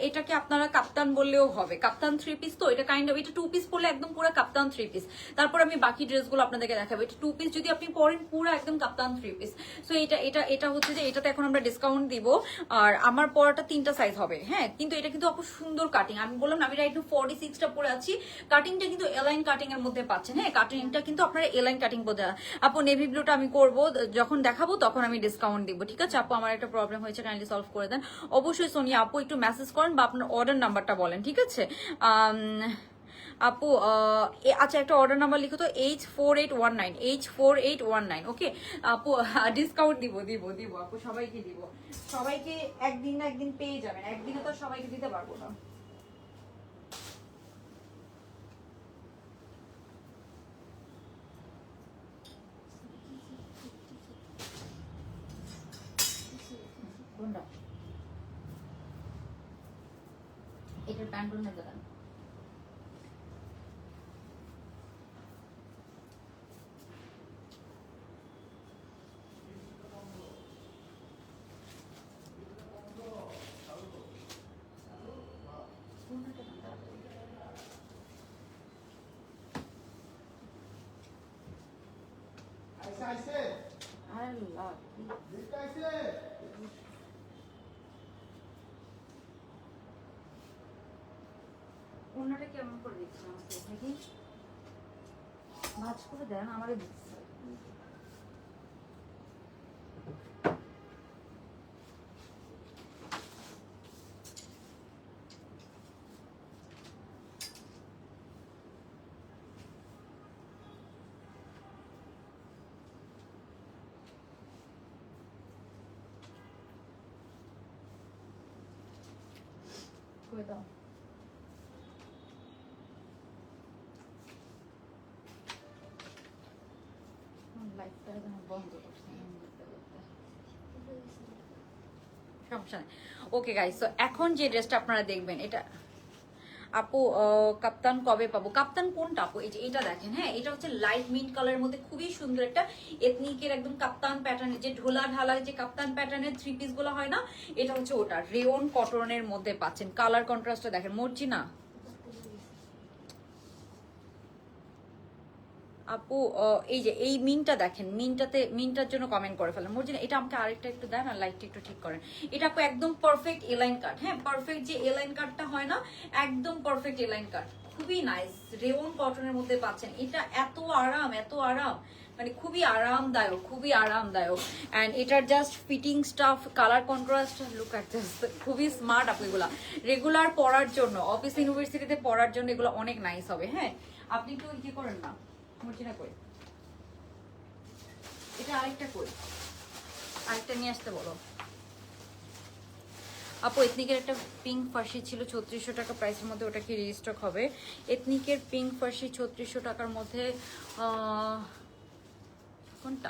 এটাকে আপনারা কাপ্তান বললেও হবে, কাপ্তান থ্রি পিস। তো এটা কাইন্ড অফ, এটা 2 পিস পরলে একদম পুরো কাপ্তান থ্রি পিস। তারপর আমি বাকি ড্রেসগুলো আপনাদেরকে দেখাবো। এটা 2 পিস যদি আপনি পরেন, পুরো একদম কাপ্তান থ্রি পিস। সো এটা হচ্ছে যে এটাতে এখন আমরা ডিসকাউন্ট দিব। আর আমার পরাটা 3টা সাইজ হবে। হ্যাঁ, কিন্তু এটা কিন্তু আপু সুন্দর কাটিং, আমি বললাম না আমি রাইট 46টা পরে আছি, কাটিংটা কিন্তু এলাইন কাটিং এর মধ্যে পাচ্ছেন। হ্যাঁ, কাটিংটা কিন্তু আপনারা এলাইন কাটিং বোঝা। আপু নেভি ব্লুটা আমি করব, যখন দেখাবো তখন আমি ডিসকাউন্ট দিব। ঠিক আছে আপু, আমার একটা প্রবলেম হয়েছে, কাইন্ডলি সলভ করে দেন। অবশ্যই সোনিয়া আপু একটু মেসেজ করেন বা আপনার অর্ডার নাম্বারটা বলেন। ঠিক আছে আপু, আচ্ছা একটা অর্ডার নাম্বার লিখো তো, H4819। ওকে আপু, ডিসকাউন্ট দিব আপু, সবাইকে দিব, সবাইকে একদিন না একদিন পেয়ে যাবেন, একদিনে তো সবাইকে দিতে পারবো না। এটার প্যান্টুল না দেন। আল্লাহ ওনাটা কেমন করে দিচ্ছেন আমাকে নাকি ভাজ করে দেন আমারে দিচ্ছে করে দাও লাইটটা বন্ধ করছি সমস্যা নেই ওকে গাইস সো এখন যে ড্রেসটা আপনারা দেখবেন এটা আপু কাপ্তান কবে পাবো কাপ্তান কোনটা আপু এই যে এটা দেখেন হ্যাঁ এটা হচ্ছে লাইট মিন্ট কালারের মধ্যে খুবই সুন্দর একটা এথনিকের একদম কাপ্তান প্যাটার্নের যে ঢোলা ঢালা যে কাপ্তান প্যাটার্নের থ্রি পিস গুলো হয় না এটা হচ্ছে ওটা রেওন কটনের মধ্যে পাচ্ছেন কালার কন্ট্রাস্টটা দেখেন মর্জিনা আপু এই যে এই মিনটা দেখেন মিনটার জন্য কমেন্ট করে ফেলেন মর্জিনা এটা আমাকে আরেকটা একটু দেন আর লাইটটা একটু ঠিক করেন এটা আপু একদম পারফেক্ট এলাইন কাট হ্যাঁ পারফেক্ট যে এলাইন কাটটা হয় না একদম পারফেক্ট এলাইন কাট খুবই নাইস রেওন কটনের মধ্যে পাচ্ছেন এটা এত আরাম মানে খুবই আরামদায়ক এন্ড এটার just fitting staff colour contrast look at this খুবই স্মার্ট আপু এগুলা রেগুলার পড়ার জন্য অফিস ইউনিভার্সিটিতে পড়ার জন্য এগুলো অনেক নাইস হবে হ্যাঁ আপনি একটু ইয়ে করেন না মর্জিনা কই এটা আরেকটা নিয়ে আসতে বলো আপু এথনিকের একটা পিঙ্ক ফার্সি ছিল 3600 টাকা প্রাইসের মধ্যে ওটা কি রিস্টক হবে এথনিকের পিঙ্ক ফার্সি 3600 টাকার মধ্যে কোনটা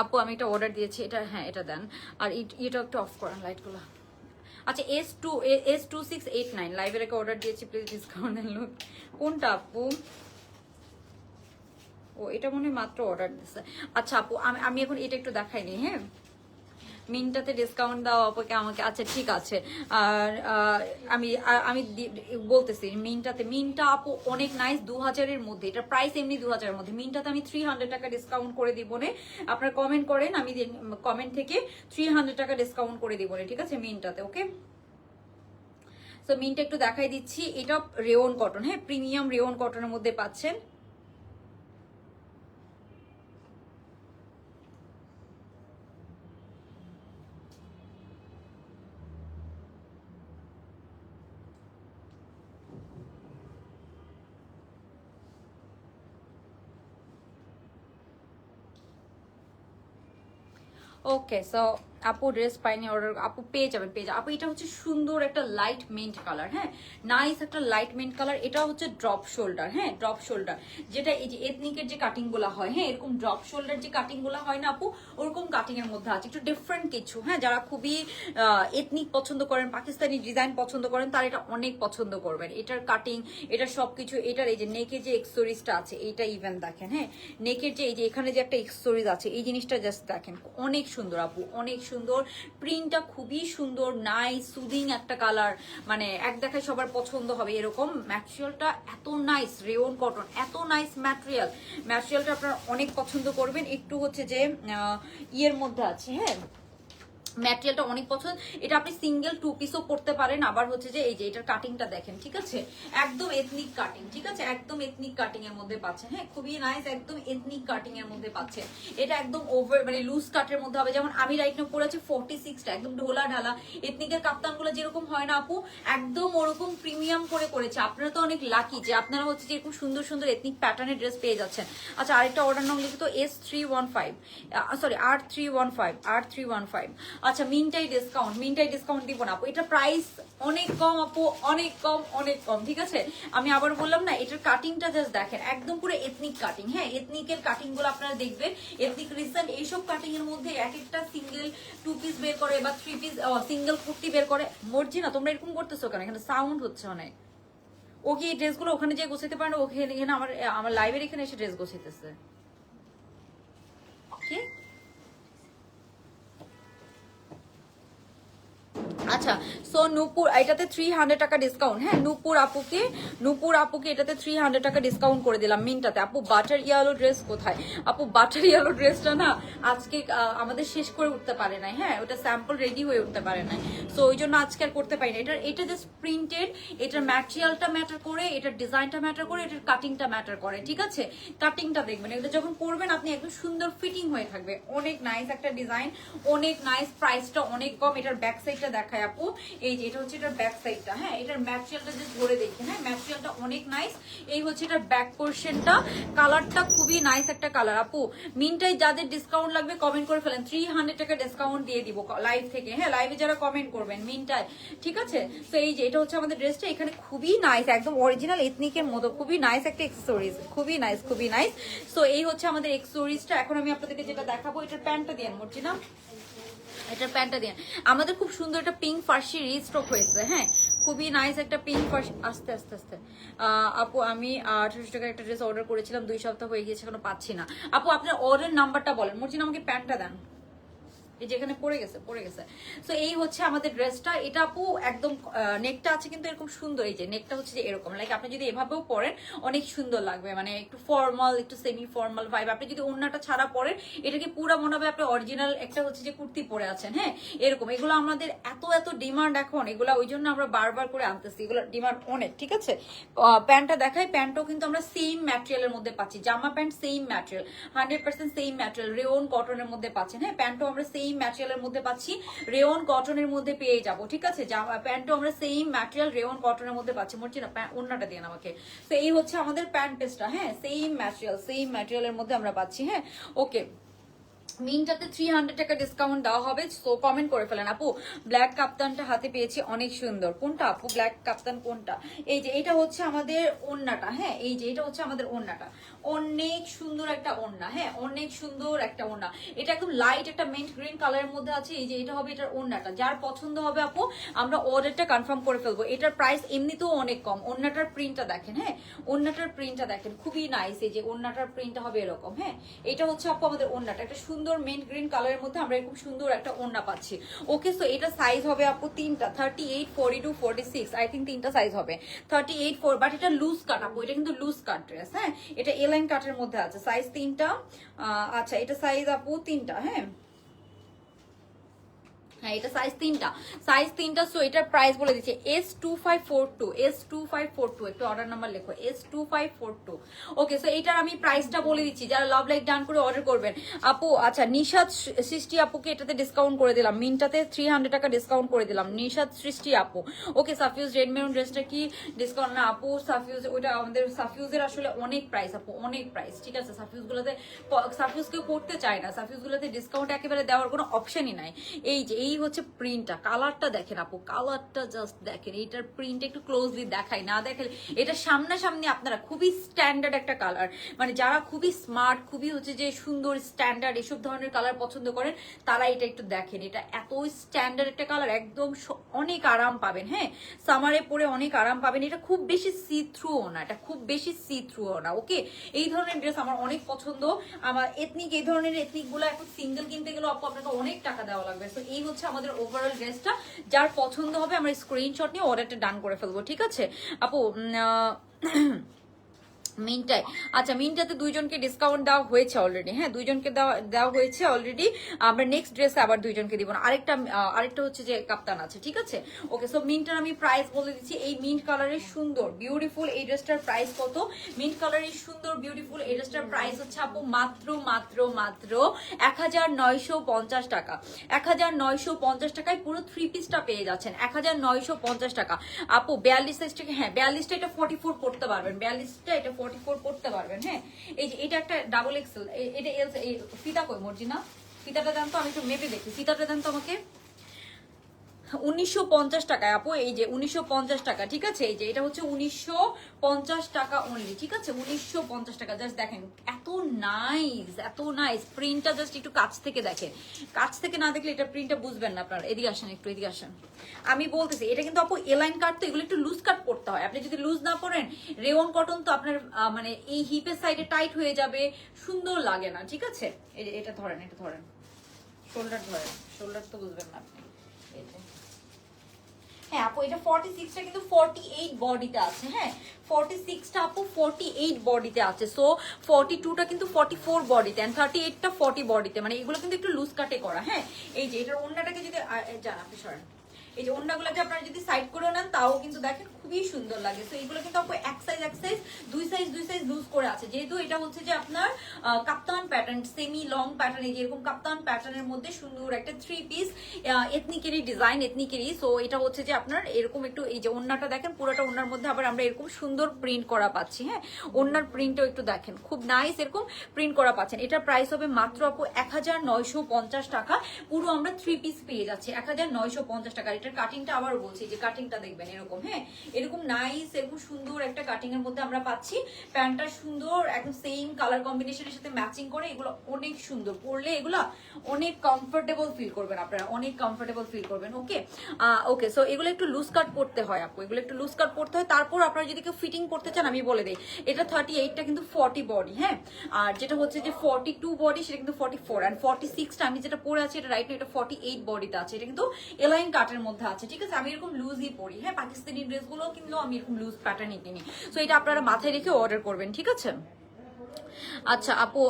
আপু আমি একটা অর্ডার দিয়েছি এটা হ্যাঁ এটা দেন আর এটা একটু অফ করেন লাইটগুলো আচ্ছা S2689 লাইভের একটা অর্ডার দিয়েছি প্লিজ ডিসকাউন্ট দেন লোক কোনটা আপু ও এটা মনে হয় মাত্র অর্ডার দিচ্ছে আচ্ছা আপু আমি এখন এটা একটু দেখাইনি হ্যাঁ মিনটাতে ডিসকাউন্ট দাও আপুকে আমাকে আচ্ছা ঠিক আছে আর আমি বলতেছি মিনটা আপু অনেক নাইস 2000-এর মধ্যে এটা প্রাইস এমনি 2000-এর মধ্যে মিনটাতে আমি 300 টাকা ডিসকাউন্ট করে দিব না আপনারা কমেন্ট করেন আমি কমেন্ট থেকে 300 টাকা ডিসকাউন্ট করে দিব না ঠিক আছে মিনটাতে ওকে সো মিনটা একটু দেখাই দিচ্ছি এটা রেওন কটন হ্যাঁ প্রিমিয়াম রেওন কটনের মধ্যে পাচ্ছেন ওকে সো আপু ড্রেস পাইনি অর্ডার আপু পেয়ে যাবেন আপু এটা হচ্ছে সুন্দর একটা লাইট মিন্ট কালার হ্যাঁ নাইস একটা লাইট মিন্ট কালার এটা হচ্ছে ড্রপ শোল্ডার হ্যাঁ ড্রপ শোল্ডার যেটা এই যে এথনিকের যে কাটিং গুলা হয় হ্যাঁ এরকম ড্রপ শোল্ডার যে কাটিং গুলা হয় না আপু ওরকম কাটিং এর মধ্যে আছে একটু ডিফারেন্ট কিছু হ্যাঁ যারা খুবই এথনিক পছন্দ করেন পাকিস্তানি ডিজাইন পছন্দ করেন তারা এটা অনেক পছন্দ করবেন এটার কাটিং এটা সবকিছু এটার এই যে নেকের যে এক্সেসরিজটা আছে এইটা ইভেন দেখেন হ্যাঁ নেকের যে এই যে এখানে যে একটা এক্সেসরিজ আছে এই জিনিসটা জাস্ট দেখেন অনেক সুন্দর আপু অনেক সুন্দর প্রিন্টটা খুবই সুন্দর নাইস সুদিং একটা কালার মানে এক দেখায় সবার পছন্দ হবে এরকম ম্যাটেরিয়ালটা এত নাইস রেওন কটন এত নাইস ম্যাটেরিয়ালটা আপনারা অনেক পছন্দ করবেন একটু হচ্ছে যে ইয়ের মধ্যে আছে হ্যাঁ ম্যাটেরিয়ালটা অনেক পছন্দ এটা আপনি সিঙ্গেল টু পিসও পড়তে পারেন আবার হচ্ছে যে এই যে এটার কাটিংটা দেখেন ঠিক আছে একদম এথনিক কাটিং ঠিক আছে একদম এথনিক কাটিং এর মধ্যে পাচ্ছেন হ্যাঁ খুবই নাইস একদম এথনিক কাটিং এর মধ্যে পাচ্ছেন এটা একদম ওভার মানে লুজ কাটের মধ্যে হবে যেমন আমি রাইট নাও পরেছি 46টা একদম ঢোলা ঢালা এথনিকের কাপ্তানগুলো যেরকম হয় না আপু একদম ওরকম প্রিমিয়াম করে করেছে আপনারা তো অনেক লাকি যে আপনারা হচ্ছে যে এরকম সুন্দর সুন্দর এথনিক প্যাটার্নের ড্রেস পেয়ে যাচ্ছেন আচ্ছা আরেকটা অর্ডার নাম লিখিত S315 সরি R315 আচ্ছা মিনটাই ডিসকাউন্ট দিব না আপু এটা প্রাইস অনেক কম আপু অনেক কম ঠিক আছে আমি আবার বললাম না এটার কাটিংটা জাস্ট দেখেন একদম পুরো এথনিক কাটিং হ্যাঁ এথনিকের কাটিং গুলো আপনারা দেখবেন এথনিক রিসেন্ট এইসব কাটিং এর মধ্যে এক একটা সিঙ্গেল টু পিস বের করে বা থ্রি পিস সিঙ্গেল কুর্তি বের করে মর্জি না তোমরা এরকম করতেছো কেন এখানে সাউন্ড হচ্ছে অনেক ও কি এই ড্রেসগুলো ওখানে যে গোছাইতে পারে না ওখানে এখানে আমার লাইভের এখানে এসে ড্রেস গোছাইতেছে কি আচ্ছা সো নূপুর এটাতে 300 টাকা ডিসকাউন্ট। হ্যাঁ, নূপুর আপুকে এটাতে 300 টাকা ডিসকাউন্ট করে দিলাম মিন্টাতে। আপু বাটার ইয়েলো ড্রেস কোথায়? আপু বাটার ইয়েলো ড্রেসটা না আজকে আমাদের শেষ করে উঠতে পারে নাই। হ্যাঁ, ওটা স্যাম্পল রেডি হয়ে উঠতে পারে নাই, সো ওই জন্য আজকে আর করতে পারি না। এটা জাস্ট প্রিন্টেড, এটার ম্যাটেরিয়ালটা ম্যাটার করে, এটার ডিজাইনটা ম্যাটার করে, এটার কাটিংটা ম্যাটার করে। ঠিক আছে, কাটিংটা দেখবেন, এটা যখন পরবেন আপনি একদম সুন্দর ফিটিং হয়ে থাকবে। অনেক নাইস একটা ডিজাইন, অনেক নাইস, প্রাইসটা অনেক কম। এটার ব্যাক সাইডটা দেখায় আপু, এই যে এটা হচ্ছে এটার ব্যাক সাইডটা। হ্যাঁ, এটার ম্যাটেরিয়ালটা জাস্ট ধরে দেখেন। হ্যাঁ, ম্যাটেরিয়ালটা অনেক নাইস। এই হচ্ছে এটার ব্যাক পোর্শনটা, কালারটা খুবই নাইস একটা কালার। আপু মিনটাই যাদের ডিসকাউন্ট লাগবে কমেন্ট করে ফেলেন, 300 টাকা ডিসকাউন্ট দিয়ে দিব লাইভ থেকে। হ্যাঁ, লাইভে যারা কমেন্ট করবেন মিনটাই, ঠিক আছে। তো এই যে এটা হচ্ছে আমাদের ড্রেসটা, এখানে খুবই নাইস, একদম অরিজিনাল এথনিকের মতো খুবই নাইস একটা এক্সেসরিজ, খুবই নাইস, খুবই নাইস। সো এই হচ্ছে আমাদের এক্সেসরিজটা। এখন আমি আপনাদেরকে যেটা দেখাবো, এটার প্যান্টটা দিয়ে মর্জিনা, এটার প্যান্টটা দিয়ে আমাদের খুব সুন্দর একটা পিঙ্ক ফার্সি রিস্টক হয়েছে। হ্যাঁ, খুবই নাইস একটা পিঙ্ক ফার্সি। আস্তে আস্তে আস্তে আপু আমি 1800 টাকার একটা ড্রেস অর্ডার করেছিলাম, 2 সপ্তাহ হয়ে গিয়েছে, এখনো পাচ্ছি না। আপু আপনার অর্ডার নাম্বারটা বলেন। মর্জিনা আমাকে প্যান্টটা দেন, এই যেখানে পড়ে গেছে। সো এই হচ্ছে আমাদের ড্রেসটা। এটা আপু একদম নেকটা আছে কিন্তু এরকম সুন্দর, এই যে নেকটা হচ্ছে যে এরকম, লাইক আপনি যদি এভাবেও পরেন অনেক সুন্দর লাগবে, মানে একটু ফর্মাল, একটু সেমি ফর্মাল ভাইব। আপনি যদি ওড়নাটা ছাড়া পরেন এটাকে পুরো মনে হবে আপনি অরিজিনাল একটা হচ্ছে যে কুর্তি পরে আছেন। হ্যাঁ, এরকম এগুলো আমাদের এত ডিমান্ড এখন, এগুলো ওই জন্য আমরা বারবার করে আনতেছি, এগুলো ডিমান্ড অনেক। ঠিক আছে, প্যান্টটা দেখাই, প্যান্টও কিন্তু আমরা সেম ম্যাটেরিয়ালের মধ্যে পাচ্ছি, জামা pant same material, 100% same material, rayon কটনের মধ্যে পাচ্ছেন। হ্যাঁ, প্যান্টও আমরা সেম ম্যাটেরিয়ালের মধ্যে পাচ্ছি, রেওন কটনের মধ্যে পেয়ে যাব। ঠিক আছে, জামা প্যান্টও আমরা সেম ম্যাটেরিয়াল রেওন কটনের মধ্যে পাচ্ছি। মরছি না, ওন্নাটা দিয়ে আমাকে। তো এই হচ্ছে আমাদের প্যান্ট পিসটা। হ্যাঁ, সেম ম্যাটেরিয়ালের মধ্যে আমরা পাচ্ছি। হ্যাঁ, ওকে, মিনটাতে 300 টাকা ডিসকাউন্ট দেওয়া হবে। সো কমেন্ট করে ফেলেন। আপু ব্ল্যাক কাপ্তানটা হাতে পেয়েছি, অনেক সুন্দর। কোনটা আপু ব্ল্যাক কাপ্তান কোনটা? এই যে এটা হচ্ছে আমাদের ওন্নাটা। হ্যাঁ, এই যে এটা হচ্ছে আমাদের ওন্নাটা, অনেক সুন্দর একটা ওন্না। হ্যাঁ, অনেক সুন্দর একটা ওন্না। এটা একদম লাইট একটা মিন্ট গ্রিন কালারের মধ্যে আছে। এই যে এটা হবে এটার ওন্নাটা, যার পছন্দ হবে আপু আমরা অর্ডারটা কনফার্ম করে ফেলবো। এটার প্রাইস এমনিতেও অনেক কম। ওন্নাটার প্রিন্টটা দেখেন। হ্যাঁ, ওন্নাটার প্রিন্টটা দেখেন, খুবই নাইস। এই যে ওন্নাটার প্রিন্টটা হবে এরকম। হ্যাঁ, এটা হচ্ছে আপু আমাদের ওন্নাটা, একটা সুন্দর মিন্ট গ্রিন কালারের মধ্যে আমরা খুব সুন্দর একটা ওন্না পাচ্ছি। ওকে, সো এটা সাইজ হবে আপু তিনটা, 38, 42, 46, আই থিঙ্ক তিনটা সাইজ হবে। 38, 4, বাট এটা লুজ কাট আপু, এটা কিন্তু লুজ কাট ড্রেস। হ্যাঁ, এটা এলাইন কাটের মধ্যে আছে, সাইজ তিনটা। আচ্ছা, এটা সাইজ আপু তিনটা। হ্যাঁ, হ্যাঁ, এটা সাইজ তিনটা। সো এটার প্রাইস বলে দিচ্ছি S2542, একটু অর্ডার নাম্বার লেখো, S2542। ওকে, সো এটার আমি প্রাইসটা বলে দিচ্ছি, যারা লাভ লাইক ডান করে অর্ডার করবেন। আপু আচ্ছা, নিশাদ সৃষ্টি আপুকে এটাতে ডিসকাউন্ট করে দিলাম, মিনটাতে 300 টাকা ডিসকাউন্ট করে দিলাম, নিশাদ সৃষ্টি আপু। ওকে, সাফিউজ রেড মেরুন ড্রেসটা কি ডিসকাউন্ট না আপু? সাফিউজ ওইটা আমাদের সাফিউজের আসলে অনেক প্রাইস আপু, অনেক প্রাইস। ঠিক আছে, সাফিউজ কেউ পড়তে চায় না, সাফিউজগুলোতে ডিসকাউন্ট একেবারে দেওয়ার কোনো অপশনই নাই। এই যে এই হচ্ছে প্রিন্টটা, কালারটা দেখেন আপু, কালারটা জাস্ট দেখেন। এইটার প্রিন্ট একটু ক্লোজলি দেখাই, না দেখালে এটা সামনাসামনি আপনারা খুবই স্ট্যান্ডার্ড একটা কালার, মানে যারা খুবই স্মার্ট, খুবই হচ্ছে যে সুন্দর স্ট্যান্ডার্ড এসব ধরনের কালার পছন্দ করেন তারা এটা একটু দেখেন। এটা এত স্ট্যান্ডার্ড একটা কালার, একদম অনেক আরাম পাবেন। হ্যাঁ, সামারে পরে অনেক আরাম পাবেন। এটা খুব বেশি সি থ্রুও না, এটা খুব বেশি সি থ্রুও না। ওকে, এই ধরনের ড্রেস আমার অনেক পছন্দ। আমার এথনিক, এই ধরনের এথনিক গুলো এখন সিঙ্গেল কিনতে গেলে আপু আপনাকে অনেক টাকা দেওয়া লাগবে। তো এই হচ্ছে আমাদের ওভারঅল ড্রেসটা, যার পছন্দ হবে আমরা স্ক্রিনশট নিয়ে অর্ডারটা ডান করে ফেলবো। ঠিক আছে আপু, মিনটাই। আচ্ছা, মিনটাতে দুইজনকে ডিসকাউন্ট দেওয়া হয়েছে অলরেডি। হ্যাঁ, দুইজনকে দেওয়া হয়েছে অলরেডি। আমরা নেক্সট ড্রেসে আবার দুইজনকে দিব না, আরেকটা হচ্ছে যে কাপ্তান আছে। ঠিক আছে, ওকে, সো মিন্টার আমি প্রাইস বলে দিচ্ছি। এই মিন্ট কালারের সুন্দর বিউটিফুল এই ড্রেসটার প্রাইস কত? মিন্ট কালারের সুন্দর বিউটিফুল এই ড্রেসটার প্রাইস হচ্ছে আপু মাত্র 1950 টাকা। 1950 টাকায় পুরো 3 পিসটা পেয়ে যাচ্ছেন, 1950 টাকা আপু। 42 সাইজ থেকে, হ্যাঁ 42টা, এটা 44 পড়তে পারবেন, 42টা এটা 44 পড়তে পারবেন। হ্যাঁ, এই যে এটা একটা ডাবল এক্সেল, এটা এল। ফিতা কই মর্জিনা? ফিতাটা দেন তো, আমি একটু মেপে দেখি। ফিতাটা দেন তো আমাকে। 1950 টাকায় আপু, এই যে 1950 টাকা। ঠিক আছে, এই যে এটা হচ্ছে 1950 টাকা অনলি। ঠিক আছে, 1950 টাকা। জাস্ট দেখেন এত নাইস প্রিন্টটা, জাস্ট একটু কাছ থেকে দেখেন, কাছ থেকে না দেখলে এটা প্রিন্টটা বুঝবেন না আপনারা। এদিকে আসেন, একটু এদিকে আসেন। আমি বলতেছি এটা কিন্তু আপু এলাইন কাট, তো এগুলো একটু লুজ কাট করতে হয়। আপনি যদি লুজ না পরেন, রেওন কটন তো আপনার মানে এই হিপের সাইডে টাইট হয়ে যাবে, সুন্দর লাগে না। ঠিক আছে, এই যে এটা ধরেন, শোল্ডার ধরেন, শোল্ডার তো বুঝবেন না আপনি। এই যে হ্যাঁ আপু এটা 46টা কিন্তু 48 বডিতে আছে। হ্যাঁ 46টা আপু 48 বডিতে আছে। সো 42টা কিন্তু 44 বডিতে এন্ড 38টা 40 বডিতে, মানে এগুলো কিন্তু একটু লুজ কাটে করা। হ্যাঁ এই যে এটার ওন্নাটাকে যদি জান আপনি সরেন, এই যে ওন্নাগুলোকে আপনারা যদি সাইড করে নেন তাও কিন্তু দেখেন খুবই সুন্দর লাগে। তো এগুলো কিন্তু আপু এক সাইজ দুই সাইজ লুজ করে আছে, যেহেতু এটা হচ্ছে যে আপনার কাপ্তান প্যাটার্ন, সেমি লং প্যাটার্ন, এই যে এরকম কাপ্তান প্যাটার্নের মধ্যে সুন্দর একটা 3 পিস এথনিকেরই ডিজাইন, এথনিকেরই। সো এটা হচ্ছে যে আপনার এরকম একটু, এই যে ওন্নাটা দেখেন পুরোটা ওন্নার মধ্যে আবার আমরা এরকম সুন্দর প্রিন্ট করা পাচ্ছি। হ্যাঁ ওন্নার প্রিন্টও একটু দেখেন, খুব নাইস এরকম প্রিন্ট করা পাচ্ছেন। এটার প্রাইস হবে মাত্র আপু 1950 টাকা। পুরো আমরা 3 পিস পেয়ে যাচ্ছি 1950 টাকা। এটার কাটিংটা আবার বলছি, যে কাটিংটা দেখবেন এরকম, হ্যাঁ এরকম নাইস এরকম সুন্দর একটা কাটিং এর মধ্যে আমরা পাচ্ছি। প্যান্টটা সুন্দর একদম সেম কালার কম্বিনেশনের সাথে ম্যাচিং করে, এগুলো অনেক সুন্দর, পরলে এগুলো অনেক কমফোর্টেবল ফিল করবেন আপনারা, অনেক কমফোর্টেবল ফিল করবেন। ওকে ওকে সো এগুলো একটু লুজ কাট পড়তে হয় আপু, এগুলো একটু লুজ কাট পড়তে হয়। তারপর আপনারা যদি কেউ ফিটিং করতে চান আমি বলে দিই, এটা 38টা কিন্তু 40 বডি। হ্যাঁ আর যেটা হচ্ছে যে 42 বডি সেটা কিন্তু 44 এন্ড 46টা আমি যেটা পরে আছি এটা রাইট না, এটা 48 বডিতে আছে। এটা কিন্তু এলাইন কাটের মধ্যে আছে, ঠিক আছে। আমি এরকম লুজই পরি। হ্যাঁ পাকিস্তানি ড্রেসগুলো কিন্তু আমি এরকম লুজ প্যাটার্নই কিনি। সো এটা আপনারা মাথায় রেখে অর্ডার করবেন, ঠিক আছে। আচ্ছা আপু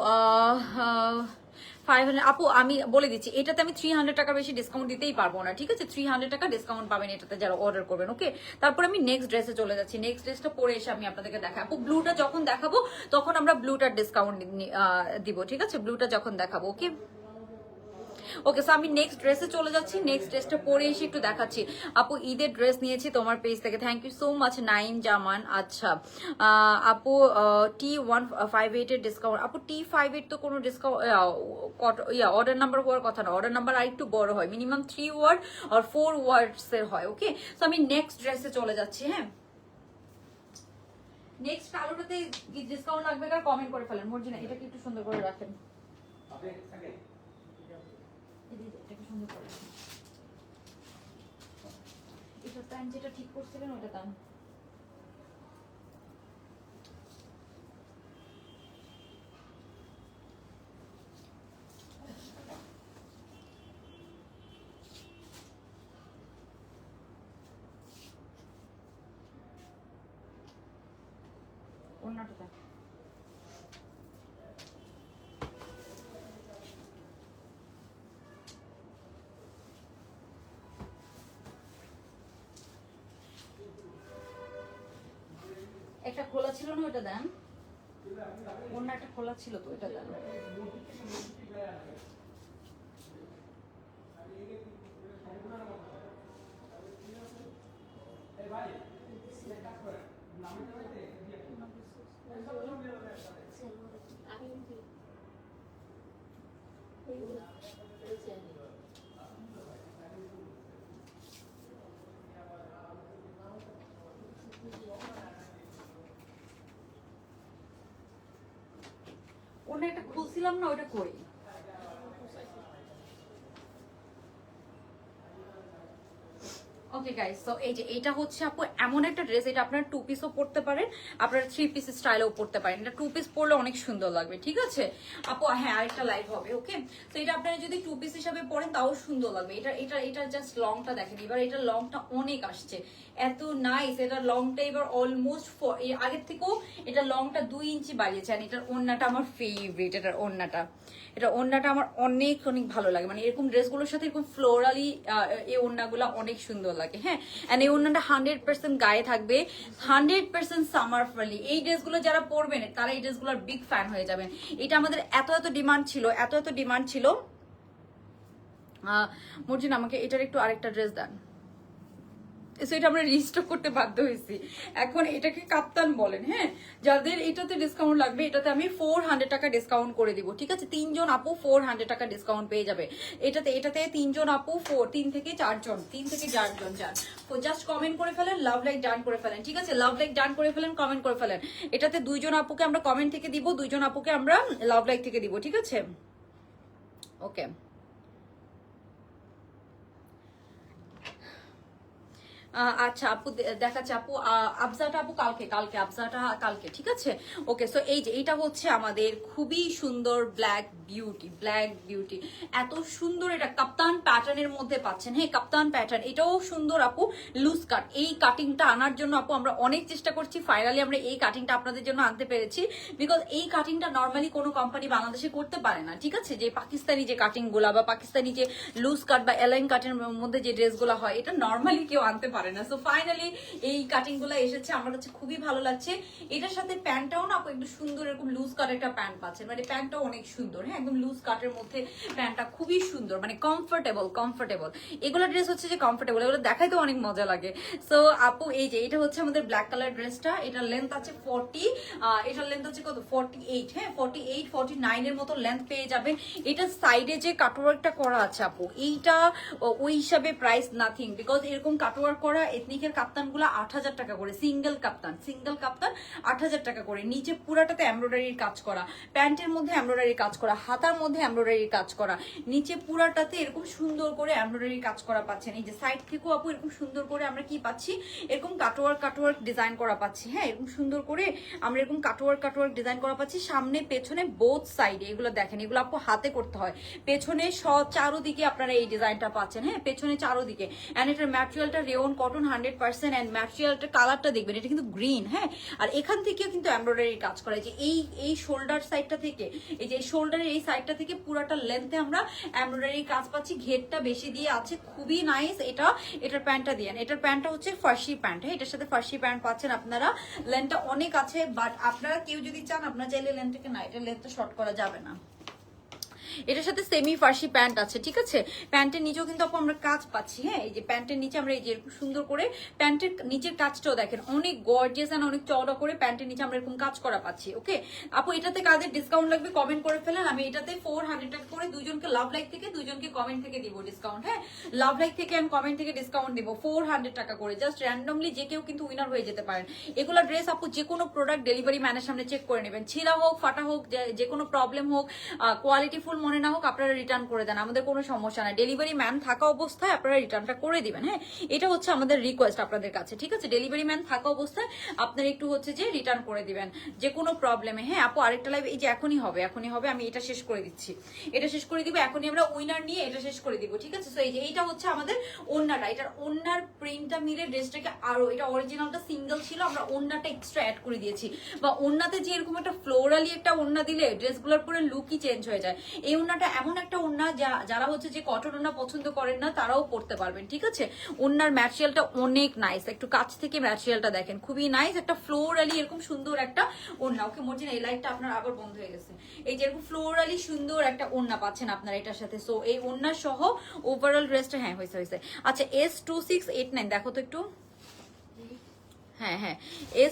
500 আপু আমি বলে দিচ্ছি, এটাতে আমি 300 টাকা বেশি ডিসকাউন্ট দিতেই পারবো না, ঠিক আছে। 300 টাকা ডিসকাউন্ট পাবেন এটাতে যারা অর্ডার করবেন। ওকে তারপর আমি নেক্সট ড্রেসে চলে যাচ্ছি। নেক্সট ড্রেসটা পরে এসে আমি আপনাদেরকে দেখাবো। আপু ব্লুটা যখন দেখাবো তখন আমরা ব্লুটার ডিসকাউন্ট দিব, ঠিক আছে, ব্লুটা যখন দেখাবো। ওকে ওকে সো আমি নেক্সট ড্রেসে চলে যাচ্ছি। নেক্সট ড্রেসটা পরে এসে একটু দেখাচ্ছি। আপু ঈদের ড্রেস নিয়েছি তোমার পেজ থেকে, thank you so much Naim Zaman. আচ্ছা আপু T158 এর ডিসকাউন্ট, আপু T58 তো কোনো ডিসকাউন্ট অর্ডার নাম্বার হওয়ার কথা না, অর্ডার নাম্বার আর একটু বড় হয়, মিনিমাম 3 ওয়ার্ড আর 4 ওয়ার্ডস এর হয়। ওকে সো আমি নেক্সট ড্রেসে চলে যাচ্ছি। হ্যাঁ নেক্সট কালোটাতে ডিসকাউন্ট লাগবে কার কমেন্ট করে ফেলেন। মর্জিনা এটাকে একটু সুন্দর করে রাখেন, এটাকে সুন্দর করে রাখেন। এটা প্যান্ট যেটা ঠিক করছিলেন ওটা দাম। ওন্নাটা দাও। একটা খোলা ছিল না ওটা দেন, অন্য একটা খোলা ছিল তো এটা দেন। অন্য একটা খুলছিলাম না ওটা করি। ওকে গাইস সো এই যে এটা হচ্ছে আপু এমন একটা ড্রেস, এটা আপনারা 2 পিসও পরতে পারেন, আপনারা 3 পিস স্টাইলেও পরতে পারেন। এটা 2 পিস পরলে অনেক সুন্দর লাগবে, ঠিক আছে আপু। হ্যাঁ আরেকটা লাইভ হবে। ওকে তো এটা আপনারা যদি 2 পিস হিসাবে পরেন তাও সুন্দর লাগবে। এটা জাস্ট লংটা দেখেন, এবার এটা লংটা অনেক আসছে, এত নাইস। এটা লংটা এবার অলমোস্ট আগের থেকেও এটা লংটা 2 ইঞ্চি বাড়িয়েছে। আর এটার ওড়নাটা আমার ফেভারিট, এটার ওড়নাটা আমার অনেক অনেক ভালো লাগে। মানে এরকম ড্রেসগুলোর সাথে এরকম ফ্লোরালি এই ওড়নাগুলো অনেক সুন্দর লাগে। হ্যাঁ এন্ড এই ওড়নাটা 100% গায়ে থাকবে, 100% সামার ফ্রেন্ডলি। এই ড্রেসগুলো যারা পরবেন তারা এই ড্রেসগুলোর বিগ ফ্যান হয়ে যাবেন। এটা আমাদের এত ডিমান্ড ছিল। মর্জিন আমাকে এটার একটু আরেকটা ড্রেস দেন। সেটা আমরা রিস্টক করতে বাধ্য হয়েছি, এখন এটাকে কাপ্তান বলেন। হ্যাঁ যাদের এটাতে ডিসকাউন্ট লাগবে এটাতে আমি 400 টাকা ডিসকাউন্ট করে দিব, ঠিক আছে। 3 জন আপু 400 টাকা ডিসকাউন্ট পেয়ে যাবে এটাতে 3 জন আপু 3 থেকে 4 জন যান জাস্ট কমেন্ট করে ফেলেন, লাভ লাইক ডান করে ফেলেন, ঠিক আছে। লাভ লাইক ডান করে ফেলেন, কমেন্ট করে ফেলেন। এটাতে 2 জন আপুকে আমরা কমেন্ট থেকে দিব, 2 জন আপুকে আমরা লাভ লাইক থেকে দিব, ঠিক আছে। ওকে আচ্ছা আপু দেখাচ্ছে আপু, আফজাটা আপু কালকে, আফজাটা কালকে, ঠিক আছে। ওকে, সো এই যে এটা হচ্ছে আমাদের খুবই সুন্দর ব্ল্যাক বিউটি, এত সুন্দর, এটা কাপ্তান প্যাটার্নের মধ্যে পাচ্ছেন। হ্যাঁ, কাপ্তান প্যাটার্ন, এটাও সুন্দর আপু, লুজ কাট। এই কাটিংটা আনার জন্য আপু আমরা অনেক চেষ্টা করছি, ফাইনালি আমরা এই কাটিংটা আপনাদের জন্য আনতে পেরেছি। বিকজ এই কাটিংটা নর্মালি কোনো কোম্পানি বাংলাদেশে করতে পারে না, ঠিক আছে। যে পাকিস্তানি যে কাটিং গুলা বা পাকিস্তানি যে লুজ কাট বা এলাইন কাটের মধ্যে যে ড্রেসগুলো হয়, এটা নর্মালি কেউ আনতে পারে না। সো ফাইনালি এই কাটিং গুলো এসেছে, আমার কাছে খুবই ভালো লাগছে। এটার সাথে প্যান্টটাও না আপু একটু সুন্দর, এরকম লুজ কাট একটা প্যান্ট পাচ্ছেন, মানে প্যান্টটাও অনেক সুন্দর। হ্যাঁ, একদম লুজ কাটের মধ্যে প্যান্টটা খুবই সুন্দর, মানে কমফোর্টেবল। এগুলো ড্রেস হচ্ছে যে কমফোর্টেবল, এগুলো দেখাইতে অনেক মজা লাগে। সো আপু এই যে এটা হচ্ছে আমাদের ব্ল্যাক কালার ড্রেসটা, এটার লেন্থ আছে 40, এটার লেন্থ হচ্ছে কত 48, হ্যাঁ 48 49 এর মতো লেন্থ পেয়ে যাবেন। এটা সাইডে যে কাটওয়ার্কটা করা আছে আপু, এইটা ওই হিসাবে প্রাইস নাথিং, বিকজ এরকম কাটওয়ার্ক করা এথনিকের কাপ্তানগুলো 8000 টাকা করে, সিঙ্গেল কাপ্তান 8000 টাকা করে। নিচে পুরাটাতে এমব্রয়ডারির কাজ করা, প্যান্টের মধ্যে এমব্রয়ডারির কাজ করা, হাতার মধ্যে এমব্রয়ডারির কাজ করা, নিচে পুরাটাতে এরকম সুন্দর করে এমব্রয়ডারির কাজ করা পাচ্ছেন। এই যে সাইড থেকেও আপু এরকম সুন্দর করে আমরা কি পাচ্ছি, এরকম কাটওয়ার্ক ডিজাইন করা পাচ্ছি। হ্যাঁ, এরকম সুন্দর করে আমরা এরকম কাটওয়ার্ক ডিজাইন করা পাচ্ছি, সামনে পেছনে বোথ সাইডে। এগুলো দেখেন, এগুলো আপু হাতে করতে হয়। পেছনে চারোদিকে আপনারা এই ডিজাইনটা পাচ্ছেন। হ্যাঁ, পেছনে চারোদিকে। এন্ড এটার ম্যাটেরিয়ালটা রেওন কটন 100%, এন্ড ম্যাটেরিয়ালটার কালারটা দেখবেন, এটা কিন্তু গ্রিন। হ্যাঁ, আর এখান থেকেও কিন্তু এমব্রয়ডারির কাজ করা, যে এই শোল্ডার সাইডটা থেকে, এই যে শোল্ডারের এই সাইডটা থেকে পুরাটা লেন্থে আমরা এমব্রয়ডারির কাজ পাচ্ছি। ঘেরটা বেশি দিয়ে আছে, খুবই নাইস। এটার প্যান্টটা দিয়ে, এটার প্যান্টটা হচ্ছে ফার্সি প্যান্ট। হ্যাঁ, এটার সাথে ফার্সি প্যান্ট পাচ্ছেন আপনারা। লেন্থটা অনেক আছে, বাট আপনারা কেউ যদি চান, আপনারা চাইলে লেন্থটাকে না, এটা লেন্থটা শর্ট করা যাবে না। এটার সাথে সেমি ফার্সি প্যান্ট আছে, ঠিক আছে। প্যান্টের নিচেও কিন্তু আপু আমরা কাজ পাচ্ছি। হ্যাঁ, এই যে প্যান্টের নিচে আমরা এই যে এরকম সুন্দর করে প্যান্টের নিচের কাজটাও দেখেন, অনেক গর্জিয়াস এন্ড অনেক চওড়া করে প্যান্টের নিচে আমরা এরকম কাজ করা পাচ্ছি। ওকে আপু, এটাতে কাদের ডিসকাউন্ট লাগবে কমেন্ট করে ফেলেন। আমি এটাতে 400 টাকা করে দুজনকে লাভ লাইক থেকে, দুজনকে কমেন্ট থেকে দিব ডিসকাউন্ট। হ্যাঁ, লাভ লাইক থেকে আমি কমেন্ট থেকে ডিসকাউন্ট দিব 400 টাকা করে। জাস্ট র্যান্ডমলি যে কেউ কিন্তু উইনার হয়ে যেতে পারেন। এগুলা ড্রেস আপু যে কোনো প্রোডাক্ট ডেলিভারি ম্যানের সামনে চেক করে নেবেন, ছিঁড়া হোক ফাটা হোক, যে কোনো প্রবলেম হোক, কোয়ালিটি ফুল মনে না হোক, আপনারা রিটার্ন করে দেন, আমাদের কোনো সমস্যা নাই। ডেলিভারি ম্যান থাকা অবস্থায় আপনারা রিটার্নটা করে দিবেন। হ্যাঁ, এটা হচ্ছে আমাদের রিকোয়েস্ট আপনাদের কাছে, ঠিক আছে। ডেলিভারি ম্যান থাকা অবস্থায় আপনারা একটু হচ্ছে যে রিটার্ন করে দিবেন যে কোনো প্রবলেমে। হ্যাঁ আপু, আরেকটা লাইভ এই যে এখনই হবে, আমি এটা শেষ করে দিচ্ছি, এটা শেষ করে দিব এখনই, আমরা উইনার নিয়ে এটা শেষ করে দিব, ঠিক আছে। তো এই যে এইটা হচ্ছে আমাদের ওন্নাটা, এটার ওন্নার প্রিন্টটা মিলে ড্রেসটাকে আরো, এটা অরিজিনালটা সিঙ্গেল ছিল, আমরা ওন্নাটা এক্সট্রা অ্যাড করে দিয়েছি। বা ওন্নাতে যে এরকম একটা ফ্লোরালি একটা ওন্না দিলে ড্রেসগুলোর পুরো লুকই চেঞ্জ হয়ে যায়। এই ওন্নাটা এমন একটা ওন্না যারা হচ্ছে যে কটন ওন্না পছন্দ করেন না, তারাও পড়তে পারবেন, ঠিক আছে। ওন্নার ম্যাটেরিয়ালটা অনেক নাইস, একটু কাছ থেকে ম্যাটেরিয়ালটা দেখেন, খুবই নাইস। একটা ফ্লোরালি এরকম সুন্দর একটা ওন্না। ওকে মর্জিনা, এই লাইটটা আপনার আবার বন্ধ হয়ে গেছে। এই যে এরকম ফ্লোরালি সুন্দর একটা ওন্না পাচ্ছেন আপনারা এটার সাথে। সো এই ওন্না সহ ওভারঅল ড্রেসটা, হ্যাঁ হয়েছে। আচ্ছা, S2689 দেখো তো একটু। হ্যাঁ,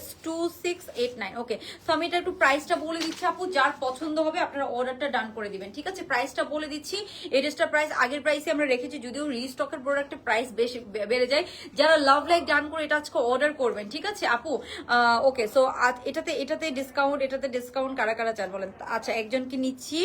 S2689। ওকে, তো আমি এটা একটু প্রাইসটা বলে দিচ্ছি আপু, যার পছন্দ হবে আপনারা অর্ডারটা ডান করে দিবেন, ঠিক আছে। প্রাইসটা বলে দিচ্ছি, এই ড্রেসটার প্রাইস আগের প্রাইসে আমরা রেখেছি, যদিও রিস্টকের প্রোডাক্টের প্রাইস বেশি বেড়ে যায়। যারা লাভ লাইক ডান করে এটা আজকে অর্ডার করবেন, ঠিক আছে আপু। ওকে, সো এটাতে ডিসকাউন্ট কারা কারা চান বলেন। আচ্ছা, একজনকে নিচ্ছি,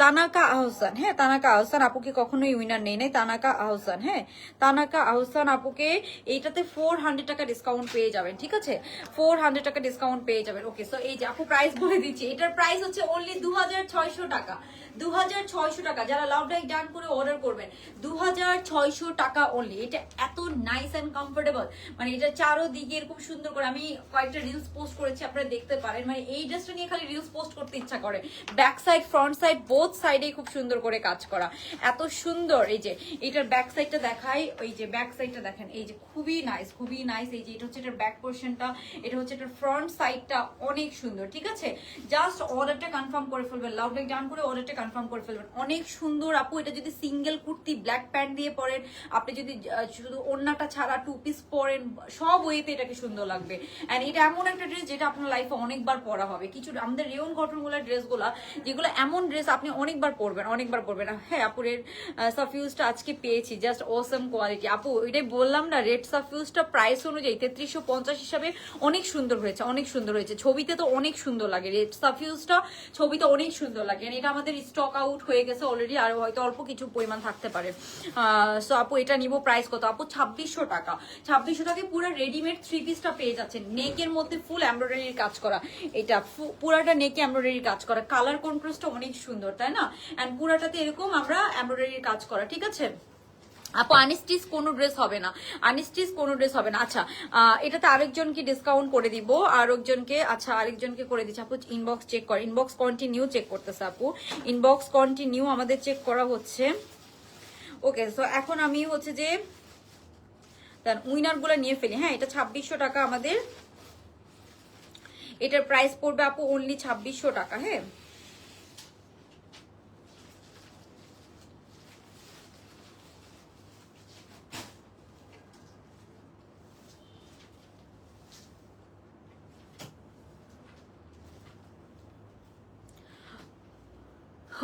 তানাকা আহসান। হ্যাঁ, তানাকা আহসান আপুকে কখনোই উইনার নেই, তানাকা আহসান। হ্যাঁ, তানাকা আহসান আপুকে এইটাতে 400 টাকা ডিসকাউন্ট পেয়ে যাবেন, ঠিক আছে। 400 টাকা ডিসকাউন্ট পেয়ে যাবেন। ওকে, সো এই যে আপু প্রাইস বলে দিচ্ছি, এটার প্রাইস হচ্ছে অনলি 2600 টাকা। 2600 টাকা, যারা লাভ লাইক ডান করে অর্ডার করবেন 2600 টাকা অনলি। এটা এত নাইস এন্ড কমফোর্টেবল, মানে এটা চারোদিকে এরকম সুন্দর করে, আমি কয়েকটা রিলস পোস্ট করেছি, আপনারা দেখতে পারেন। মানে এই ড্রেসটা নিয়ে খালি রিলস পোস্ট করতে ইচ্ছা করে। Back side front side both সাইডে খুব সুন্দর করে কাজ করা, এত সুন্দর। এই যে এটার ব্যাক সাইডটা দেখাই, ওই যে ব্যাক সাইডটা দেখেন, এই যে খুবই নাইস। এই যে এটা হচ্ছে এটার ব্যাক পোর্শনটা, এটা হচ্ছে এটার ফ্রন্ট সাইডটা, অনেক সুন্দর, ঠিক আছে। জাস্ট অর্ডারটা কনফার্ম করে ফেলবেন, লাভ লাইক ডান করে অর্ডারটা কনফার্ম করে ফেলবেন। অনেক সুন্দর আপু, এটা যদি সিঙ্গেল কুর্তি ব্ল্যাক প্যান্ট দিয়ে পরেন, আপনি যদি শুধু ওড়নাটা ছাড়া টু পিস পরেন, সব ওয়েতে এটাকে সুন্দর লাগবে। এন্ড এটা এমন একটা ড্রেস যেটা আপনার লাইফে অনেকবার পরা হবে। কিছু আমাদের রেওন কটনগুলোর ড্রেসগুলো, যেগুলো এমন ড্রেস আপনি অনেকবার পরবেন। হ্যাঁ, আপুরের সাফিউজটা আজকে পেয়েছি, জাস্ট অসম কোয়ালিটি আপু। ওইটাই বললাম না, রেড সাফিউজটা প্রাইস অনুযায়ী 3350 হিসাবে অনেক সুন্দর হয়েছে। ছবিতে তো অনেক সুন্দর লাগে, রেড সাফিউজটা ছবিতে অনেক সুন্দর লাগে। এটা আমাদের স্টক আউট হয়ে গেছে অলরেডি, আর হয়তো অল্প কিছু পরিমাণ থাকতে পারে। সো আপু এটা নিব, প্রাইস কত আপু? 2600 টাকা। 2600 টাকায় পুরো রেডিমেড 3 পিসটা পেয়ে যাচ্ছেন। নেকের মধ্যে ফুল এমব্রয়ডারির কাজ করা, এটা পুরাটা নেকে এমব্রয়ডারির কাজ করা, কালার কন্ট্রাস্টটা অনেক সুন্দর তাই না? এন্ড পুরাটাতে এরকম আমরা এমব্রয়ডারির কাজ করা, ঠিক আছে আপু। আনস্টিচ কোনো ড্রেস হবে না, আনস্টিচ কোনো ড্রেস হবে না। আচ্ছা এটাতে আরেকজনকে ডিসকাউন্ট করে দিব, আরেকজনকে, আচ্ছা আরেকজনকে করে দিচ্ছি আপু। ইনবক্স চেক কর, ইনবক্স কন্টিনিউ চেক করতেছে আপু, ইনবক্স কন্টিনিউ আমাদের চেক করা হচ্ছে। ওকে, সো এখন আমি হচ্ছে যে উইনার গুলো নিয়ে ফেলি। হ্যাঁ, এটা 2600 টাকা আমাদের, এটার প্রাইস পড়বে আপু অনলি 2600 টাকা। হ্যাঁ,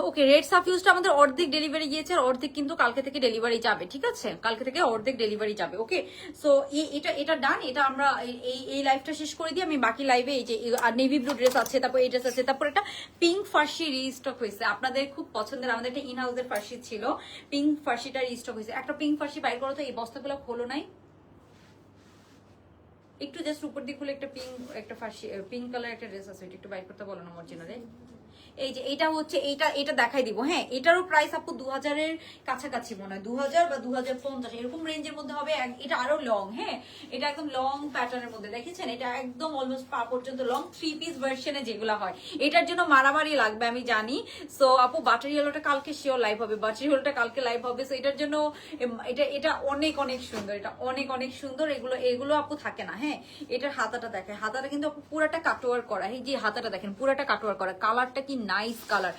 ওকে, রেড সাফিউজটা আমাদের অর্ধেক ডেলিভারি গিয়েছে, আর অর্ধেক কিন্তু কালকে থেকে ডেলিভারি যাবে, ঠিক আছে? কালকে থেকে অর্ধেক ডেলিভারি যাবে। ওকে, সো এটা ডান। এটা আমরা এই লাইভটা শেষ করে দিই, আমি বাকি লাইভে এই যে নেভি ব্লু ড্রেস আছে, তারপর এই ড্রেস আছে, তারপর একটা পিঙ্ক ফার্সি রিস্টক হয়েছে, আপনাদের খুব পছন্দের, আমাদের একটা ইন হাউসের ফার্সি ছিল, পিঙ্ক ফার্সিটা রিস্টক হয়েছে। একটা পিঙ্ক ফার্সি বাইর করো তো, এই বস্তাগুলো খোলো নাই, একটু জাস্ট উপর দিকে খুলে একটা একটা ফার্সি পিঙ্ক কালার একটা ড্রেস আছে, একটু বাইর করতে বলো না মর্জিনারে। এই যে এটা হচ্ছে, এটা দেখাই দিব। হ্যাঁ, এটারও প্রাইস আপু 2000-এর কাছাকাছি মনে হয়, 2000 বা 2050 এরকম রেঞ্জের মধ্যে হবে। এটা আরো লং, হ্যাঁ এটা একদম লং প্যাটার্নের মধ্যে, দেখেছেন এটা একদম অলমোস্ট পা পর্যন্ত লং, 3 পিস ভার্সনে যেগুলো হয়। এটার জন্য মারামারি লাগবে আমি জানি। সো আপু বাটারি হলোটা কালকে শিওর লাইভ হবে, বাটারি হলোটা কালকে লাইভ হবে। সো এটার জন্য এটা অনেক অনেক সুন্দর, এটা অনেক অনেক সুন্দর। এগুলো আপু থাকে না। হ্যাঁ, এটার হাতাটা দেখে, হাতাটা কিন্তু আপু পুরাটা কাটওয়ার করা। এই যে হাতাটা দেখেন পুরাটা কাটওয়ার করা, কালারটা কি নাইস কালার,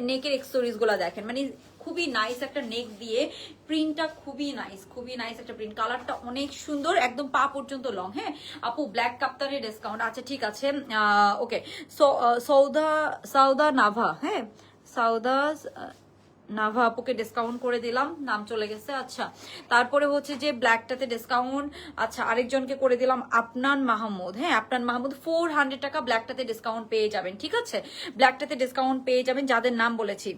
নেকের এক্সেসরিজ গুলা দেখেন, মানে খুবই নাইস একটা নেক দিয়ে, প্রিন্টটা খুবই নাইস, খুবই নাইস একটা প্রিন্ট, কালারটা অনেক সুন্দর, একদম পা পর্যন্ত লং। হ্যাঁ আপু, ব্ল্যাক কাপ্তানের ডিসকাউন্ট, আচ্ছা ঠিক আছে। ওকে, সৌদা নাভা, হ্যাঁ সৌদা নাভা আপুকে ডিসকাউন্ট করে দিলাম, নাম চলে গেছে। আচ্ছা, তারপরে হচ্ছে যে ব্ল্যাকটাতে ডিসকাউন্ট, আচ্ছা আরেকজনকে করে দিলাম আপনান মাহমুদ। হ্যাঁ, আপনান মাহমুদ 400 টাকা ব্ল্যাকটাতে ডিসকাউন্ট পেয়ে যাবেন, ঠিক আছে? ব্ল্যাকটাতে ডিসকাউন্ট পেয়ে যাবেন যাদের নাম বলেছি।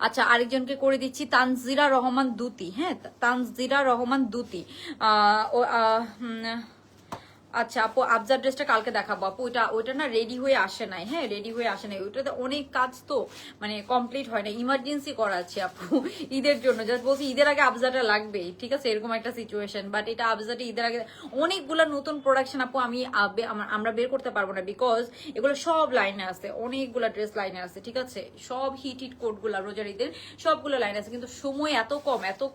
আচ্ছা, আরেকজনকে করে দিচ্ছি তানজিরা রহমান দুতি। হ্যাঁ, তানজিরা রহমান দুতি। আচ্ছা আপু, আফজার ড্রেসটা কালকে দেখাবো আপু। ওইটা না রেডি হয়ে আসে নাই। হ্যাঁ, রেডি হয়ে আসে নাই, ওইটাতে অনেক কাজ তো, মানে কমপ্লিট হয় না, ইমার্জেন্সি করা আছে আপু ঈদের জন্য। জাস্ট বলছি ঈদের আগে আফজাটা লাগবেই, ঠিক আছে? এরকম একটা সিচুয়েশন, বাট এটা আফজাটা ঈদের আগে, অনেকগুলো নতুন প্রোডাকশন আপু আমরা বের করতে পারবো না, বিকজ এগুলো সব লাইনে আছে, অনেকগুলো ড্রেস লাইনে আছে, ঠিক আছে? সব হিট কোডগুলো রোজার ঈদের সবগুলো লাইন আছে, কিন্তু সময় এত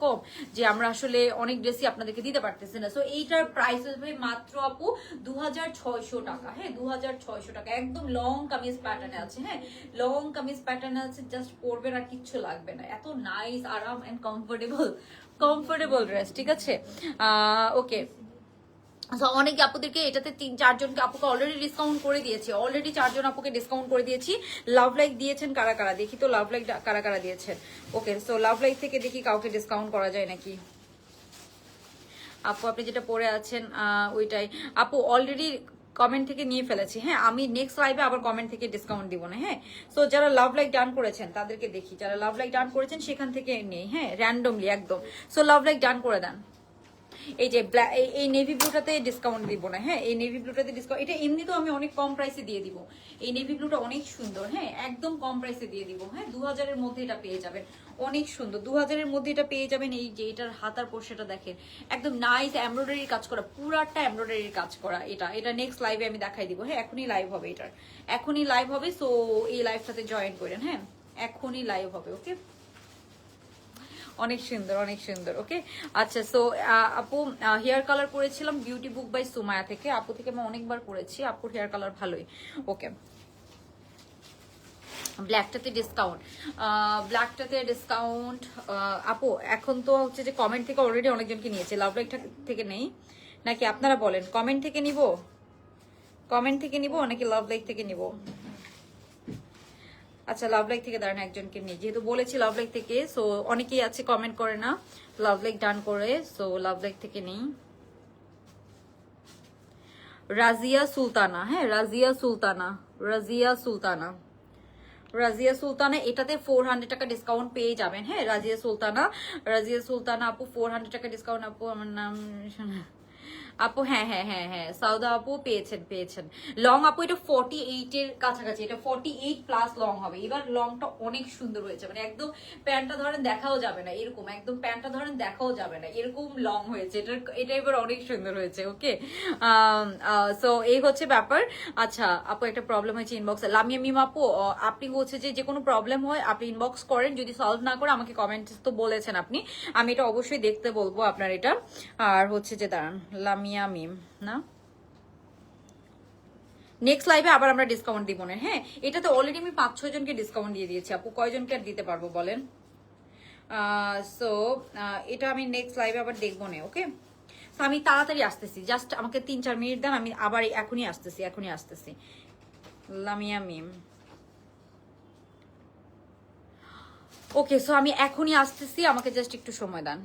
কম যে আমরা আসলে অনেক ড্রেসই আপনাদেরকে দিতে পারতেছি না। সো এইটার প্রাইস হবে মাত্র আপু 2600 টাকা। হ্যাঁ, 2600 টাকা, একদম লং কামিজ প্যাটার্নে আছে। হ্যাঁ, লং কামিজ প্যাটার্নে আছে, জাস্ট পরবেন আর কিচ্ছু লাগবে না, এত নাইস, আরাম এন্ড কমফোর্টেবল ড্রেস, ঠিক আছে? ওকে, অনেক আপুদেরকে এটাতে 3-4 জনকে আপুকে অলরেডি ডিসকাউন্ট করে দিয়েছি, অলরেডি 4 জন আপুকে ডিসকাউন্ট করে দিয়েছি। লাভ লাইক দিয়েছেন কারা কারা, দেখি তো লাভ লাইক কারা কারা দিয়েছেন। ওকে, সো লাভ লাইক থেকে দেখি কাউকে ডিসকাউন্ট করা যায় নাকি। আপু আপনি যেটা পরে আছেন ওইটাই আপু অলরেডি কমেন্ট থেকে নিয়ে ফেলেছি। হ্যাঁ, আমি নেক্সট লাইভে আবার কমেন্ট থেকে ডিসকাউন্ট দিব না। হ্যাঁ, সো যারা লাভ লাইক ডান করেছেন তাদেরকে দেখি, যারা লাভ লাইক ডান করেছেন সেখান থেকে নেই। হ্যাঁ, র্যান্ডমলি একদম। সো লাভ লাইক ডান করে দেন। এই যে এই নেভি ব্লুটাতে ডিসকাউন্ট দিব না। হ্যাঁ, এই নেভি ব্লুটাতে ডিসকাউন্ট, এটা এমনিতেও আমি অনেক কম প্রাইসে দিয়ে দিব। এই নেভি ব্লুটা অনেক সুন্দর। হ্যাঁ, একদম কম প্রাইসে দিয়ে দিব। হ্যাঁ, 2000-এর মধ্যে এটা পেয়ে যাবেন, অনেক সুন্দর, 2000-এর মধ্যে এটা পেয়ে যাবেন। এই যে এটার হাতার পোর্শনটা দেখেন, একদম নাইস এমব্রয়ডারির কাজ করা, পুরাটা এমব্রয়ডারির কাজ করা। এটা নেক্সট লাইভে আমি দেখাই দিব। হ্যাঁ, এখনই লাইভ হবে, এটার এখনই লাইভ হবে। সো এই লাইভটাতে জয়েন করেন। হ্যাঁ, এখনই লাইভ হবে। ওকে, অনেক সুন্দর, অনেক সুন্দর। ওকে, আচ্ছা, সো আপু হেয়ার কালার করেছিলাম বিউটি বুক বাই সুমায়া থেকে, আপু থেকে আমি অনেকবার করেছি, আপুর হেয়ার কালার ভালোই। ওকে, ব্ল্যাকটাতে ডিসকাউন্ট আপু এখন তো হচ্ছে যে কমেন্ট থেকে অলরেডি অনেকজনকে নিয়েছে, লাভ লাইক থেকে নেই নাকি আপনারা বলেন? কমেন্ট থেকে নিব নাকি লাভ লাইক থেকে নিব? আচ্ছা, লাভ লাইক থেকে দাঁড়ান, একজনকে নিই, যেহেতু বলেছি লাভ লাইক থেকে। সো অনেকেই আছে কমেন্ট করে না, লাভ লাইক ডান করে। সো লাভ লাইক থেকে নেই রাজিয়া সুলতানা। হ্যাঁ, রাজিয়া সুলতানা, রাজিয়া সুলতানা, এটাতে 400 টাকা ডিসকাউন্ট পেয়ে যাবেন। হ্যাঁ, রাজিয়া সুলতানা আপু 400 টাকা ডিসকাউন্ট। আপু আমার নাম আপু, হ্যাঁ হ্যাঁ হ্যাঁ হ্যাঁ, সাউদা আপু পেয়েছেন। লং আপু এটা 48 এর কাছাকাছি, এটা 48 প্লাস লং হবে। এবার লংটা অনেক সুন্দর হয়েছে, মানে একদম প্যান্টটা ধরেন দেখাও যাবে না এরকম, একদম প্যান্টটা ধরেন দেখাও যাবে না এরকম লং হয়েছে। এটা এবার অনেক সুন্দর হয়েছে। ওকে, সো এই হচ্ছে ব্যাপার। আচ্ছা আপু, একটা প্রবলেম হয়েছে ইনবক্সে। লামিয়া মিম আপু, আপনি হচ্ছে যে কোনো প্রবলেম হয় আপনি ইনবক্স করেন, যদি সলভ না করে আমাকে কমেন্ট তো বলেছেন আপনি, আমি এটা অবশ্যই দেখতে বলবো আপনার এটা। আর হচ্ছে যে দাঁড়ান, লামিয়া মিম না, নেক্সট লাইভে আবার আমরা ডিসকাউন্ট দিব না। হ্যাঁ, এটাতে অলরেডি আমি 5-6 জনকে ডিসকাউন্ট দিয়ে দিয়েছি আপু, কয়জনকে আর দিতে পারবো বলেন। সো এটা আমি নেক্সট লাইভে আবার দেখবো না। ওকে, আমি তাড়াতাড়ি আসতেছি, জাস্ট আমাকে 3-4 মিনিট দেন, আমি আবার এখনই আসতেছি। লামিয়া মিম, ওকে, সো আমি এখনই আসতেছি, আমাকে জাস্ট একটু সময় দেন।